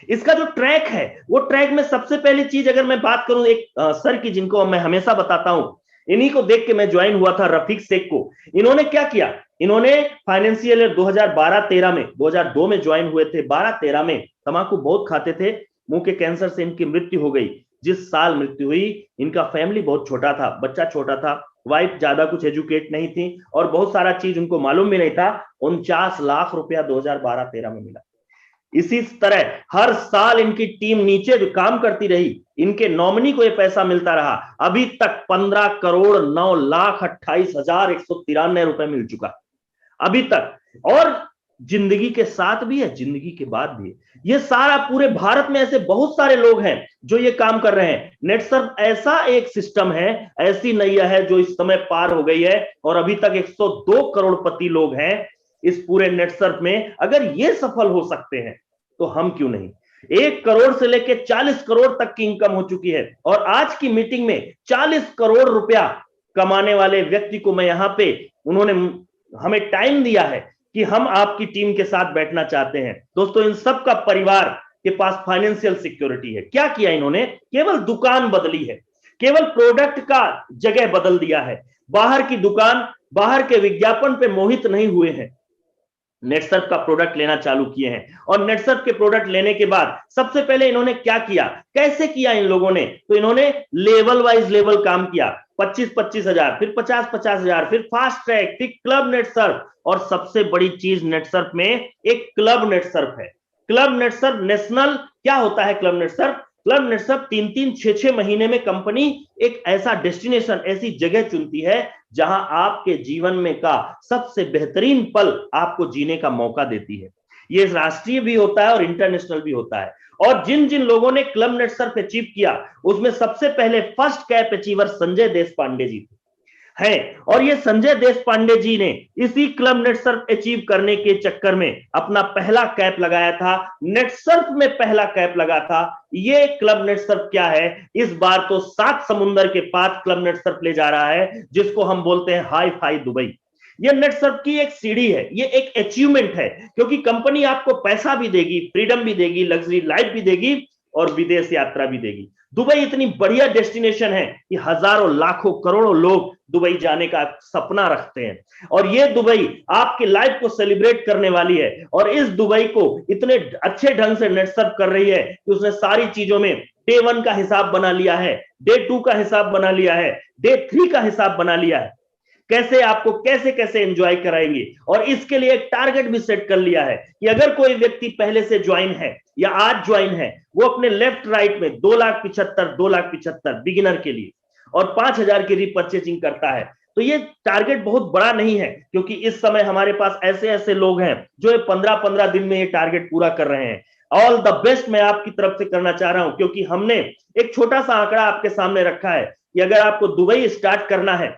इसका जो ट्रैक है, वो ट्रैक में सबसे पहली चीज अगर मैं बात करूं एक सर की, जिनको मैं हमेशा बताता हूं, इन्हीं को देख के मैं ज्वाइन हुआ था, रफीक शेख को। इन्होंने क्या किया, इन्होंने फाइनेंशियल ईयर 2012-13 में, 2002 में ज्वाइन हुए थे, 12-13 में तंबाकू बहुत खाते थे, मुंह के कैंसर से इनकी मृत्यु हो गई। जिस साल मृत्यु हुई, इनका फैमिली बहुत छोटा था, बच्चा छोटा था, वाइफ ज्यादा कुछ एजुकेट नहीं थी और बहुत सारा चीज उनको मालूम भी नहीं था। 49 लाख रुपया 2012-13 में मिला। इसी तरह हर साल इनकी टीम नीचे जो काम करती रही, इनके नॉमिनी को यह पैसा मिलता रहा। अभी तक 15,09,28,193 रुपए मिल चुका अभी तक। और जिंदगी के साथ भी है, जिंदगी के बाद भी है। ये सारा पूरे भारत में ऐसे बहुत सारे लोग हैं जो ये काम कर रहे हैं। नेटसर्फ ऐसा एक सिस्टम है, ऐसी नैया है जो इस समय पार हो गई है और अभी तक 102 करोड़पति लोग हैं इस पूरे नेटसर्फ में। अगर ये सफल हो सकते हैं तो हम क्यों नहीं? 1 करोड़ से लेकर 40 करोड़ तक की इनकम हो चुकी है और आज की मीटिंग में 40 करोड़ रुपया कमाने वाले व्यक्ति को मैं यहां पे, उन्होंने हमें टाइम दिया है कि हम आपकी टीम के साथ बैठना चाहते हैं। दोस्तों इन सब का परिवार के पास फाइनेंशियल सिक्योरिटी है। क्या किया इन्होंने? केवल दुकान बदली है, केवल प्रोडक्ट का जगह बदल दिया है। बाहर की दुकान, बाहर के विज्ञापन पे मोहित नहीं हुए हैं, नेटसर्फ का प्रोडक्ट लेना चालू किए हैं। और नेटसर्फ के प्रोडक्ट लेने के बाद सबसे पहले इन्होंने क्या किया, कैसे किया इन लोगों ने? तो इन्होंने लेवल वाइज लेवल काम किया, 25-25 हजार, फिर 50-50 हजार, फिर फास्ट ट्रैक, फिर क्लब नेटसर्फ। और सबसे बड़ी चीज नेटसर्फ में एक क्लब नेटसर्फ है। क्लब नेटसर्फ नेशनल क्या होता है? क्लब नेटसर्फ, क्लब नेटसर्फ 3-3, 6-6 महीने में कंपनी एक ऐसा डेस्टिनेशन, ऐसी जगह चुनती है जहां आपके जीवन में का सबसे बेहतरीन पल आपको जीने का मौका देती है। ये राष्ट्रीय भी होता है और इंटरनेशनल भी होता है। और जिन जिन लोगों ने क्लब नेटसर्फ अचीव किया, उसमें सबसे पहले first cap achiever Sanjay Deshpande ji थे हैं। और ये संजय देशपांडे जी ने इसी क्लब नेटसर्फ अचीव करने के चक्कर में अपना पहला कैप लगाया था, नेटसर्फ में पहला कैप लगा था। ये क्लब नेटसर्फ क्या है? इस बार तो 7 समुंदर के पार क्लब नेटसर्फ ले जा रहा है, जिसको हम बोलते हैं हाई फाई दुबई। ये नेटसर्फ की एक सीढ़ी है, ये एक अचीवमेंट है, क्योंकि कंपनी आपको पैसा भी देगी, फ्रीडम भी देगी, लग्जरी लाइफ भी देगी और विदेश यात्रा भी देगी। दुबई इतनी बढ़िया डेस्टिनेशन है कि हजारों, लाखों, करोड़ों लोग दुबई जाने का सपना रखते हैं। और ये दुबई आपकी लाइफ को सेलिब्रेट करने वाली है। और इस दुबई को इतने अच्छे ढंग से नेटसर्फ कर रही है कि उसने सारी चीजों में डे 1 का हिसाब बना लिया है, डे 2 का हिसाब बना लिया है, डे 3 का हिसाब बना लिया है, कैसे आपको कैसे कैसे एंजॉय कराएंगे। और इसके लिए एक टारगेट भी सेट कर लिया है कि अगर कोई व्यक्ति पहले से ज्वाइन है या आज ज्वाइन है, वो अपने लेफ्ट राइट में 2,75,000 बिगिनर के लिए और 5,000 की रीपरचेजिंग करता है। तो ये टारगेट बहुत बड़ा नहीं है, क्योंकि इस समय हमारे पास ऐसे ऐसे लोग हैं जो 15-15 दिन में ये टारगेट पूरा कर रहे हैं। ऑल द बेस्ट मैं आपकी तरफ से करना चाह रहा हूं, क्योंकि हमने एक छोटा सा आंकड़ा आपके सामने रखा है कि अगर आपको दुबई स्टार्ट करना है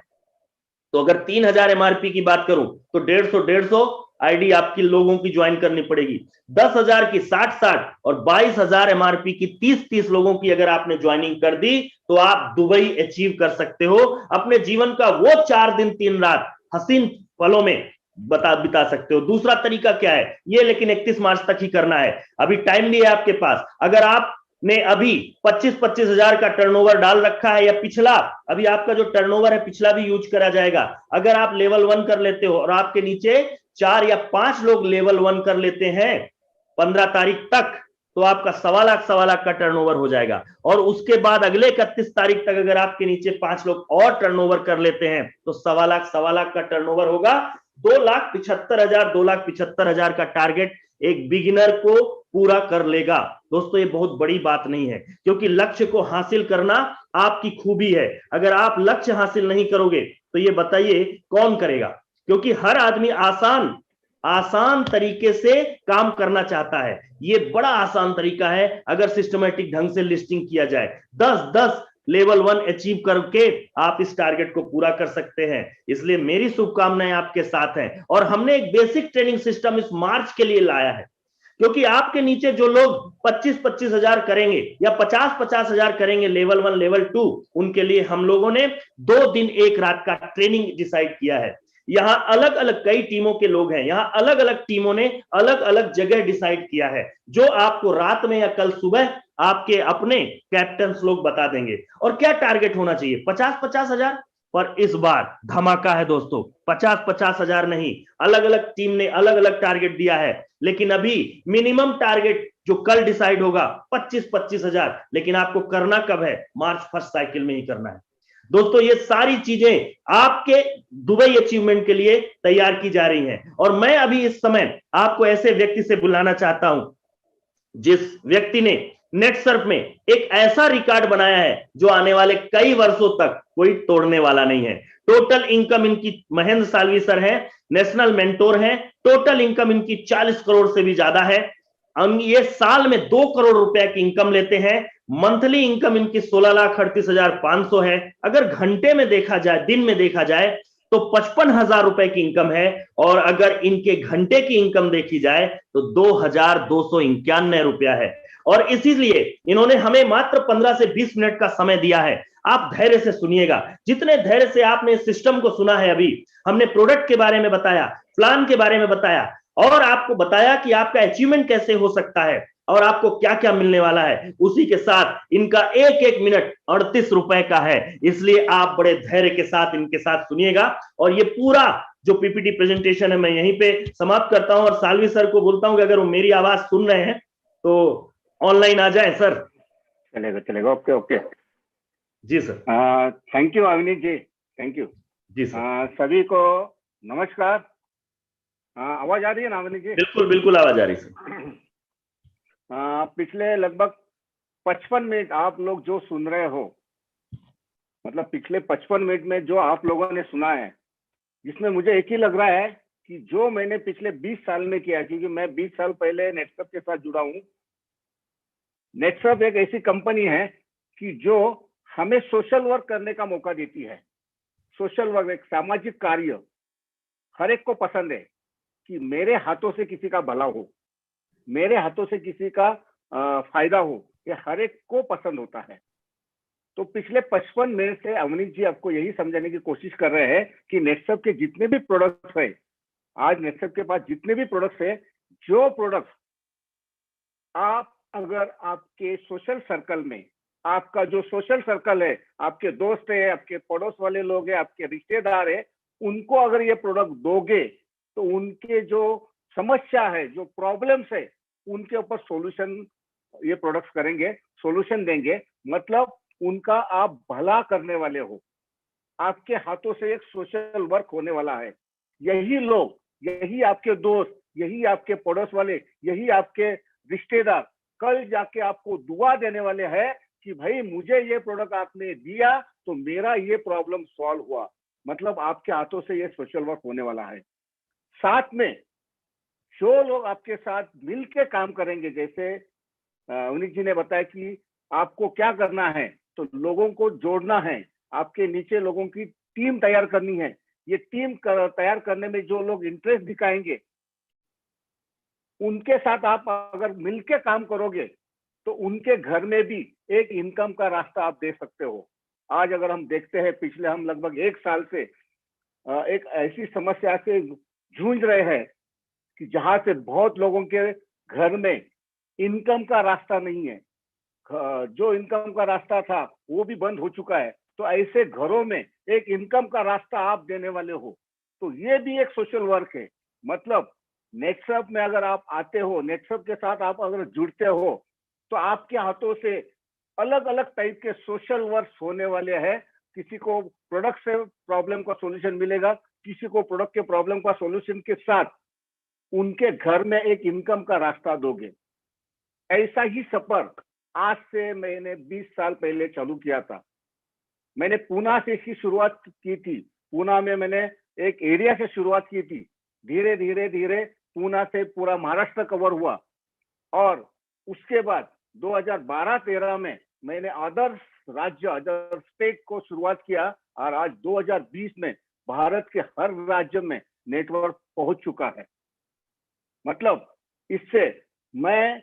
तो अगर 3000 एमआरपी की बात करूं तो 150 आईडी आपकी लोगों की ज्वाइन करनी पड़ेगी। 10,000 की 60 और 22,000 एमआरपी की 30 लोगों की अगर आपने ज्वाइनिंग कर दी तो आप दुबई अचीव कर सकते हो। अपने जीवन का वो 4 दिन 3 रात हसीन पलों में बिता सकते हो। दूसरा तरीका क्या है ये, लेकिन 31 मार्च तक ही करना है, अभी टाइम भी है आपके पास। अगर आप ने अभी 25-25 हजार का टर्नओवर डाल रखा है, या पिछला अभी आपका जो टर्नओवर है पिछला भी यूज करा जाएगा। अगर आप लेवल 1 कर लेते हो और आपके नीचे 4 या 5 लोग लेवल 1 कर लेते हैं 15 तारीख तक, तो आपका 1.25 लाख का टर्नओवर हो जाएगा। और उसके बाद अगले 31 तारीख तक अगर आपके नीचे 5 लोग और टर्नओवर कर लेते हैं तो 1.25 लाख का टर्नओवर होगा। 2,75,000 2,75,000 का टारगेट एक बिगिनर को पूरा कर लेगा। दोस्तों ये बहुत बड़ी बात नहीं है, क्योंकि लक्ष्य को हासिल करना आपकी खूबी है। अगर आप लक्ष्य हासिल नहीं करोगे तो ये बताइए कौन करेगा, क्योंकि हर आदमी आसान तरीके से काम करना चाहता है। ये बड़ा आसान तरीका है अगर सिस्टमेटिक ढंग से लिस्टिंग किया जाए। 10-10 लेवल 1 अचीव करके आप इस टारगेट को पूरा कर सकते हैं। इसलिए मेरी शुभकामनाएं आपके साथ हैं। और हमने एक बेसिक ट्रेनिंग सिस्टम इस मार्च के लिए लाया है, क्योंकि आपके नीचे जो लोग 25-25 हजार करेंगे या 50-50 हजार करेंगे लेवल 1 लेवल 2, उनके लिए हम लोगों ने 2 दिन 1 रात का ट्रेनिंग डिसाइड किया है। यहां अलग अलग कई टीमों के लोग हैं, यहां अलग अलग टीमों ने अलग अलग जगह डिसाइड किया है, जो आपको रात में या कल सुबह आपके अपने कैप्टन लोग बता देंगे। और क्या टारगेट होना चाहिए? 50-50 हजार। पर इस बार धमाका है दोस्तों, 50-50 हजार नहीं, अलग अलग टीम ने अलग अलग टारगेट दिया है। लेकिन अभी मिनिमम टारगेट जो कल डिसाइड होगा 25-25 हजार, लेकिन आपको करना कब है? मार्च फर्स्ट साइकिल में ही करना है। दोस्तों ये सारी चीजें आपके दुबई अचीवमेंट के लिए तैयार की जा रही हैं। और मैं अभी इस समय आपको ऐसे व्यक्ति से बुलाना चाहता हूं जिस व्यक्ति ने नेटसर्फ में एक ऐसा रिकॉर्ड बनाया है जो आने वाले कई वर्षों तक कोई तोड़ने वाला नहीं है। टोटल इनकम इनकी, महेंद्र सालवी सर हैं, नेशनल मेंटोर हैं, टोटल इनकम इनकी 40 करोड़ से भी ज्यादा है। ये साल में 2 करोड़ रुपए की इनकम लेते हैं। मंथली इनकम इनकी 16,38,500 है। अगर घंटे में देखा जाए, दिन में देखा जाए तो 55,000 रुपए की इनकम है। और अगर इनके घंटे की इनकम देखी जाए तो 2,291 रुपया है। और इसीलिए इन्होंने हमें मात्र 15 से 20 मिनट का समय दिया है। आप धैर्य से सुनिएगा। जितने धैर्य से आपने सिस्टम को सुना है, अभी हमने प्रोडक्ट के बारे में बताया, प्लान के बारे में बताया, और आपको बताया कि आपका अचीवमेंट कैसे हो सकता है और आपको क्या क्या मिलने वाला है। उसी के साथ इनका एक एक मिनट 38 रुपए का है। इसलिए आप बड़े धैर्य के साथ इनके साथ सुनिएगा। और ये पूरा जो पीपीटी प्रेजेंटेशन है मैं यहीं पे समाप्त करता हूं, और सालवी सर को बोलता हूं कि अगर वो मेरी आवाज सुन रहे हैं तो ऑनलाइन आ जाए। सर चलेगा चलेगा, ओके ओके जी sir. Thank you Avinit ji, thank you जी सर। सभी को नमस्कार। आवाज आ रही है ना अविनीत जी? बिल्कुल बिल्कुल आवाज आ रही सर। पिछले लगभग 55 मिनट आप लोग जो सुन रहे हो, मतलब पिछले 55 मिनट में जो आप लोगों ने सुना है, जिसमें मुझे एक ही लग रहा है कि जो मैंने पिछले 20 साल में किया, क्योंकि मैं 20 साल पहले नेटसर्फ के साथ जुड़ा हूं। नेटसर्फ एक ऐसी कंपनी है कि जो हमें सोशल वर्क करने का मौका देती है। सोशल वर्क, एक सामाजिक कार्य हर एक को पसंद है कि मेरे हाथों से किसी का भला हो, मेरे हाथों से किसी का फायदा हो, ये हर एक को पसंद होता है। तो पिछले 55 मिनट से अवनीत जी आपको यही समझाने की कोशिश कर रहे हैं कि नेटसर्फ के जितने भी प्रोडक्ट्स है, आज नेटसर्फ के पास जितने भी प्रोडक्ट्स है, जो प्रोडक्ट्स आप अगर आपके सोशल सर्कल में, आपका जो सोशल सर्कल है, आपके दोस्त है, आपके पड़ोस वाले लोग हैं, आपके रिश्तेदार है, उनको अगर ये प्रोडक्ट दोगे तो उनके जो समस्या है, जो प्रॉब्लम्स है, उनके ऊपर सॉल्यूशन ये प्रोडक्ट्स करेंगे, सॉल्यूशन देंगे। मतलब उनका आप भला करने वाले हो, आपके हाथों से एक सोशल वर्क होने वाला है। यही लोग, यही आपके दोस्त, यही आपके पड़ोस वाले, यही आपके रिश्तेदार कल जाके आपको दुआ देने वाले हैं कि भाई मुझे ये प्रोडक्ट आपने दिया तो मेरा ये प्रॉब्लम सॉल्व हुआ। मतलब आपके हाथों से ये सोशल वर्क होने वाला है। साथ में जो लोग आपके साथ मिलके काम करेंगे, जैसे अवनीत जी ने बताया कि आपको क्या करना है, तो लोगों को जोड़ना है, आपके नीचे लोगों की टीम तैयार करनी है। ये टीम तैयार करने में जो लोग इंटरेस्ट दिखाएंगे, उनके साथ आप अगर मिलके काम करोगे तो उनके घर में भी एक इनकम का रास्ता आप दे सकते हो। आज अगर हम देखते हैं, पिछले हम लगभग 1 साल से एक ऐसी समस्या से जूझ रहे हैं कि जहां से बहुत लोगों के घर में इनकम का रास्ता नहीं है। जो इनकम का रास्ता था वो भी बंद हो चुका है। तो ऐसे घरों में एक इनकम का रास्ता आप देने वाले हो, तो ये भी एक सोशल वर्क है। मतलब नेटसप में अगर आप आते हो, नेटसप के साथ आप अगर जुड़ते हो, तो आपके हाथों से अलग अलग टाइप के सोशल वर्क होने वाले हैं। किसी को प्रोडक्ट से प्रॉब्लम का सॉल्यूशन मिलेगा, किसी को प्रोडक्ट के प्रॉब्लम का सॉल्यूशन के साथ उनके घर में एक इनकम का रास्ता दोगे। ऐसा ही सफर आज से मैंने 20 साल पहले चालू किया था। मैंने पूना से इसकी शुरुआत की थी। पूना में मैंने एक एरिया से शुरुआत की थी। धीरे धीरे धीरे पूना से पूरा महाराष्ट्र कवर हुआ, और उसके बाद 2012-13 में मैंने अदर राज्य, अदर स्टेट को शुरुआत किया, और आज 2020 में भारत के हर राज्य में नेटवर्क पहुंच चुका है। मतलब इससे मैं,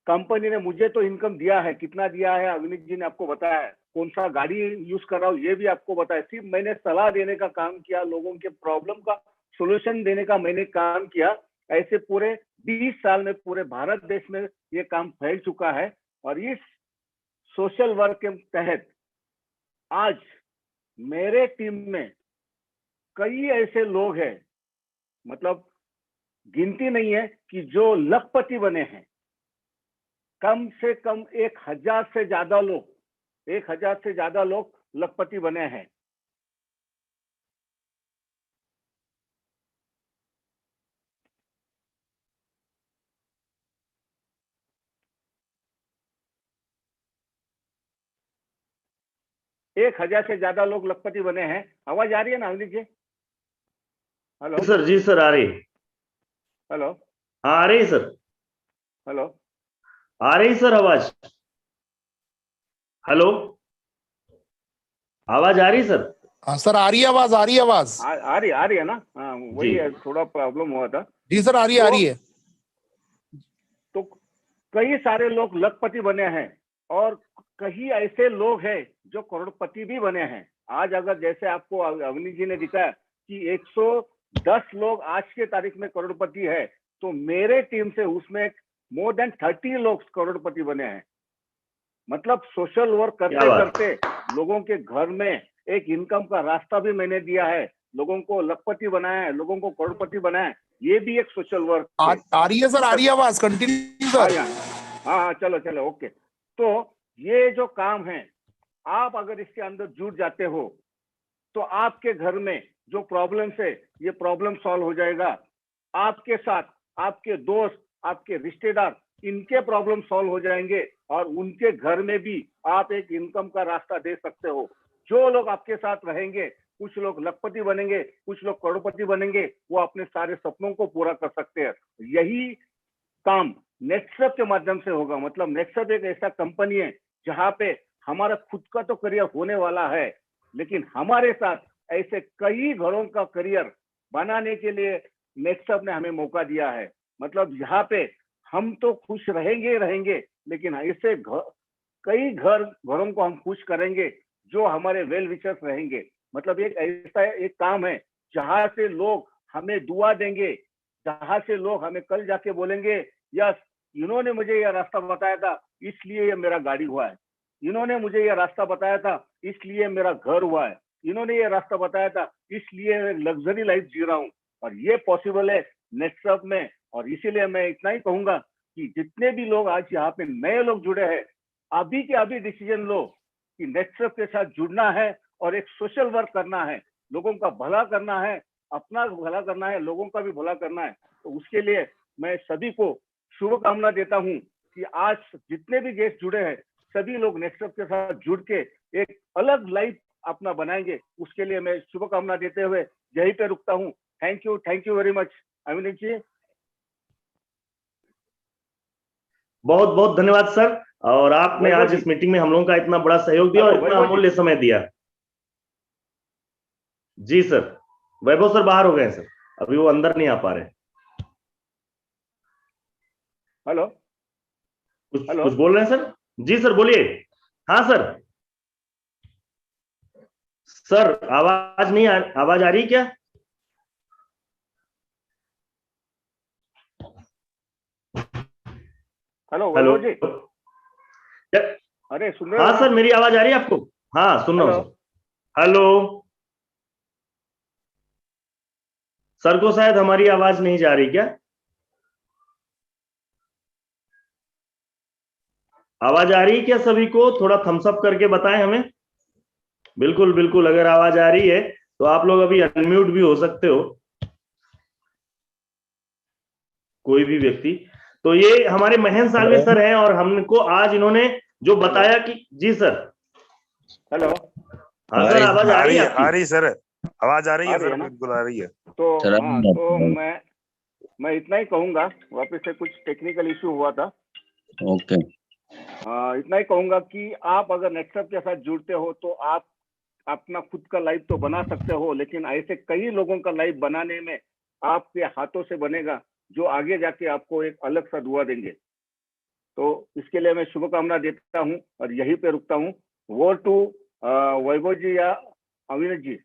कंपनी ने मुझे तो इनकम दिया है, कितना दिया है अवनीत जी ने आपको बताया है, कौन सा गाड़ी यूज कर रहा हूँ ये भी आपको बताया। सिर्फ मैंने सलाह देने का काम किया, लोगों के प्रॉब्लम का सोल्यूशन देने का मैंने काम किया। ऐसे पूरे 20 साल में पूरे भारत देश में ये काम फैल चुका है। और इस सोशल वर्क के तहत आज मेरे टीम में कई ऐसे लोग हैं, मतलब गिनती नहीं है, कि जो लखपति बने हैं। कम से कम 1000 से ज्यादा लोग, 1000 से ज्यादा लोग लखपति बने हैं। एक हजार से ज्यादा लोग लखपति बने हैं। आवाज आ रही है ना अवनीत जी? हेलो सर, जी सर, आ रही। हेलो हाँ, आ रही सर, हेलो आ रही सर आवाज। हेलो, आवाज आ रही सर? हाँ सर, आ रही है आवाज, आ रही है आवाज। आ रही है ना? हाँ, वही जी। है, थोड़ा प्रॉब्लम हुआ था। जी सर, आ रही है, आ रही है। तो कई सारे लोग लखपति बने हैं, और कई ऐसे लोग हैं जो करोड़पति भी बने हैं। आज अगर जैसे आपको अवनीत जी ने दिखाया कि 110 लोग आज के तारीख में करोड़पति है, तो मेरे टीम से उसमें मोर देन 30 लोग करोड़पति बने हैं। मतलब सोशल वर्क करते करते लोगों के घर में एक इनकम का रास्ता भी मैंने दिया है, लोगों को लखपति बनाया है, लोगों को करोड़पति बनाया है। ये भी एक सोशल वर्क है। आ रही है सर, आ रही है आवाज, कंटिन्यू सर। हाँ, चलो ओके। तो ये जो काम है, आप अगर इसके अंदर जुट जाते हो, तो आपके घर में जो प्रॉब्लम है, ये प्रॉब्लम सॉल्व हो जाएगा। आपके साथ आपके दोस्त, आपके रिश्तेदार, इनके प्रॉब्लम सॉल्व हो जाएंगे, और उनके घर में भी आप एक इनकम का रास्ता दे सकते हो। जो लोग आपके साथ रहेंगे, कुछ लोग लखपति बनेंगे, कुछ लोग करोड़पति बनेंगे, वो अपने सारे सपनों को पूरा कर सकते हैं। यही काम नेटसप के माध्यम से होगा। मतलब नेटसप एक ऐसा कंपनी है जहां पे हमारा खुद का तो करियर होने वाला है, लेकिन हमारे साथ ऐसे कई घरों का करियर बनाने के लिए नेटसप ने हमें मौका दिया है। मतलब यहाँ पे हम तो खुश रहेंगे, लेकिन ऐसे कई घरों को हम खुश करेंगे जो हमारे वेल विशर्स रहेंगे। मतलब एक ऐसा एक काम है जहां से लोग हमें दुआ देंगे, जहां से लोग हमें कल जाके बोलेंगे, यस, इन्होंने मुझे यह रास्ता बताया था, इसलिए ये मेरा गाड़ी हुआ है। इन्होंने मुझे यह रास्ता बताया था, इसलिए मेरा घर हुआ है। इन्होंने ये रास्ता बताया था, इसलिए लग्जरी लाइफ जी रहा हूँ। और ये पॉसिबल है नेटसप में। और इसीलिए मैं इतना ही कहूंगा कि जितने भी लोग आज यहाँ पे नए लोग जुड़े हैं, अभी के अभी डिसीजन लो कि नेटसप के साथ जुड़ना है और एक सोशल वर्क करना है, लोगों का भला करना है, अपना भला करना है, लोगों का भी भला करना है। तो उसके लिए मैं सभी को शुभकामना देता हूं कि आज जितने भी गेस्ट जुड़े हैं, सभी लोग नेटसप के साथ जुड़ के एक अलग लाइफ अपना बनाएंगे, उसके लिए मैं शुभकामना देते हुए यहीं पे रुकता हूँ। Thank you very much Avinash ji. बहुत बहुत धन्यवाद सर, और आपने आज इस मीटिंग में हम लोगों का इतना बड़ा सहयोग दिया और इतना अमूल्य समय दिया। जी सर, वैभव सर बाहर हो गए सर, अभी वो अंदर नहीं आ पा रहे। हेलो, कुछ बोल रहे हैं सर? जी सर बोलिए। हाँ सर। सर आवाज नहीं आवाज आ रही क्या? हेलो हेलो वैभव जी, अरे सुन रहे हो? हाँ सर, मेरी आवाज आ रही है आपको? हाँ सुन रहा हूँ सर। हेलो सर, को शायद हमारी आवाज नहीं जा रही क्या? आवाज आ रही है क्या सभी को? थोड़ा थम्स अप करके बताएं हमें। बिल्कुल बिल्कुल, अगर आवाज आ रही है तो आप लोग अभी अनम्यूट भी हो सकते हो, कोई भी व्यक्ति। तो ये हमारे महेंद्र साल्वे सर हैं और हमको आज इन्होंने जो बताया कि जी सर। हेलो, हाँ सर, आवाज आ रही है आपकी? आ रही सर, आवाज आ रही है सर, बिल्कुल आ रही है। तो हाँ, तो मैं इतना ही कहूंगा, वापस से कुछ टेक्निकल इशू हुआ था। ओके। इतना ही कहूंगा कि आप अगर नेटवर्क के साथ जुड़ते हो तो आप अपना खुद का लाइव तो बना सकते हो, लेकिन ऐसे कई लोगों का लाइव बनाने में आपके हाथों से बनेगा जो आगे जाके आपको एक अलग सा दुआ देंगे। तो इसके लिए मैं शुभकामना देता हूं और यहीं पे रुकता हूं। वोर टू वैभव जी या अविनाश जी।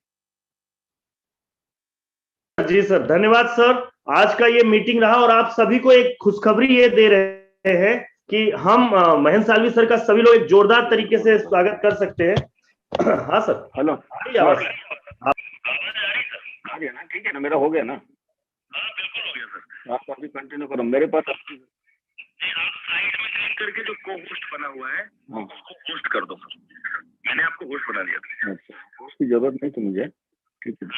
जी सर, धन्यवाद सर। आज का ये मीटिंग रहा और आप सभी को एक खुशखबरी ये दे रहे हैं कि हम महेंद्र साल्वे सर का सभी लोग एक जोरदार तरीके से स्वागत कर सकते हैं। हाँ सर। हेलो, आवाज आ गया ना? ठीक है ना, मेरा हो गया ना? हाँ बिल्कुल हो गया सर। आप अभी कंटिन्यू करो, मेरे पास आप साइड में क्लिक करके जो को होस्ट बना हुआ है उसको होस्ट कर दो। मैंने आपको होस्ट बना दिया था। अच्छा, होस्ट की जरूरत नहीं तो मुझे। ठीक है।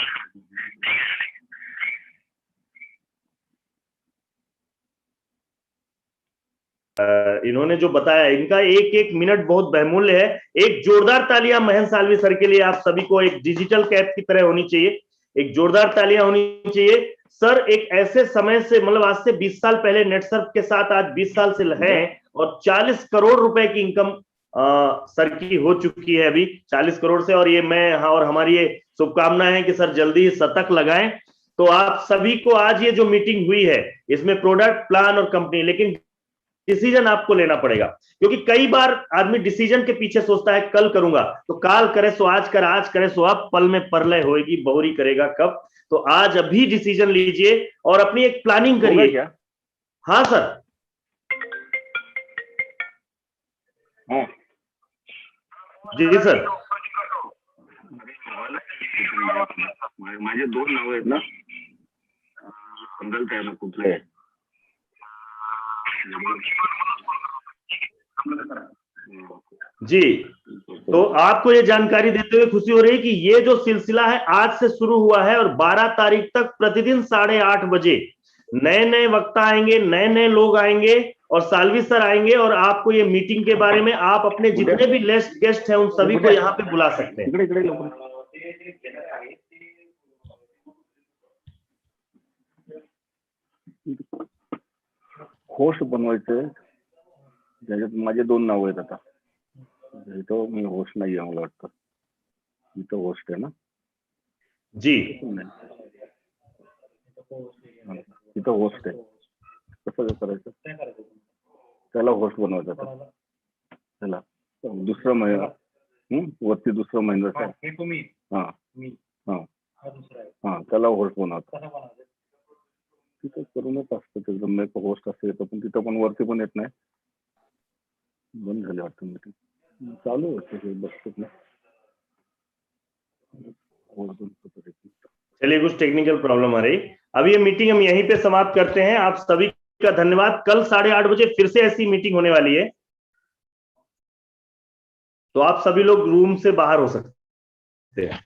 इन्होंने जो बताया, इनका एक एक मिनट बहुत बहुमूल्य है। एक जोरदार तालियां महेंद्र साल्वे सर के लिए आप सभी को एक डिजिटल कैप की तरह होनी चाहिए। एक जोरदार तालियां होनी चाहिए। सर एक ऐसे समय से, मतलब आज से 20 साल पहले नेटसर्फ के साथ आज 20 साल से हैं और 40 करोड़ रुपए की इनकम सर की हो चुकी है अभी 40 करोड़ से। और ये मैं और हमारी ये शुभकामनाएं है कि सर जल्दी शतक लगाएं। तो आप सभी को आज ये जो मीटिंग हुई है इसमें प्रोडक्ट, प्लान और कंपनी, लेकिन डिसीजन आपको लेना पड़ेगा, क्योंकि कई बार आदमी डिसीजन के पीछे सोचता है कल करूंगा, तो काल करे सो आज कर, आज करे सो अब, पल में परलय होएगी बहुरी करेगा कब। तो आज अभी डिसीजन लीजिए और अपनी एक प्लानिंग करिए। हाँ सर। हाँ जी सर। माझे 2 नाव आहेत ना, संदल आहे ना कुठले? जी, तो आपको ये जानकारी देते हुए खुशी हो रही है कि ये जो सिलसिला है आज से शुरू हुआ है और 12 तारीख तक प्रतिदिन 8:30 बजे नए नए वक्ता आएंगे, नए नए लोग आएंगे और साल्वे सर आएंगे और आपको ये मीटिंग के बारे में आप अपने जितने भी गेस्ट हैं उन सभी को यहाँ पे बुला सकते हैं। होस्ट बनवायचं, ज्याच्यात माझे 2 नाव आहेत आता। इथं मी होस्ट नाही आहे, मला वाटतं इथं होस्ट आहे ना? जी, इथं होस्ट आहे। कसं करायचं? त्याला होस्ट बनवायचं आता, त्याला दुसरा महिना वरती दुसरा महिना तुम्ही हा हा त्याला होस्ट बनवतो। तिथं करूनच असतं ते, मी होस्ट असं येतं पण तिथं पण वरती पण येत नाही, बंद झाले वाटतं मीटिंग, चालू होते हे बघतो ना। चलिए, कुछ टेक्निकल प्रॉब्लम आ रही। अब ये मीटिंग हम यहीं पे समाप्त करते हैं। आप सभी का धन्यवाद। कल 8:30 बजे फिर से ऐसी मीटिंग होने वाली है, तो आप सभी लोग रूम से बाहर हो सकते हैं।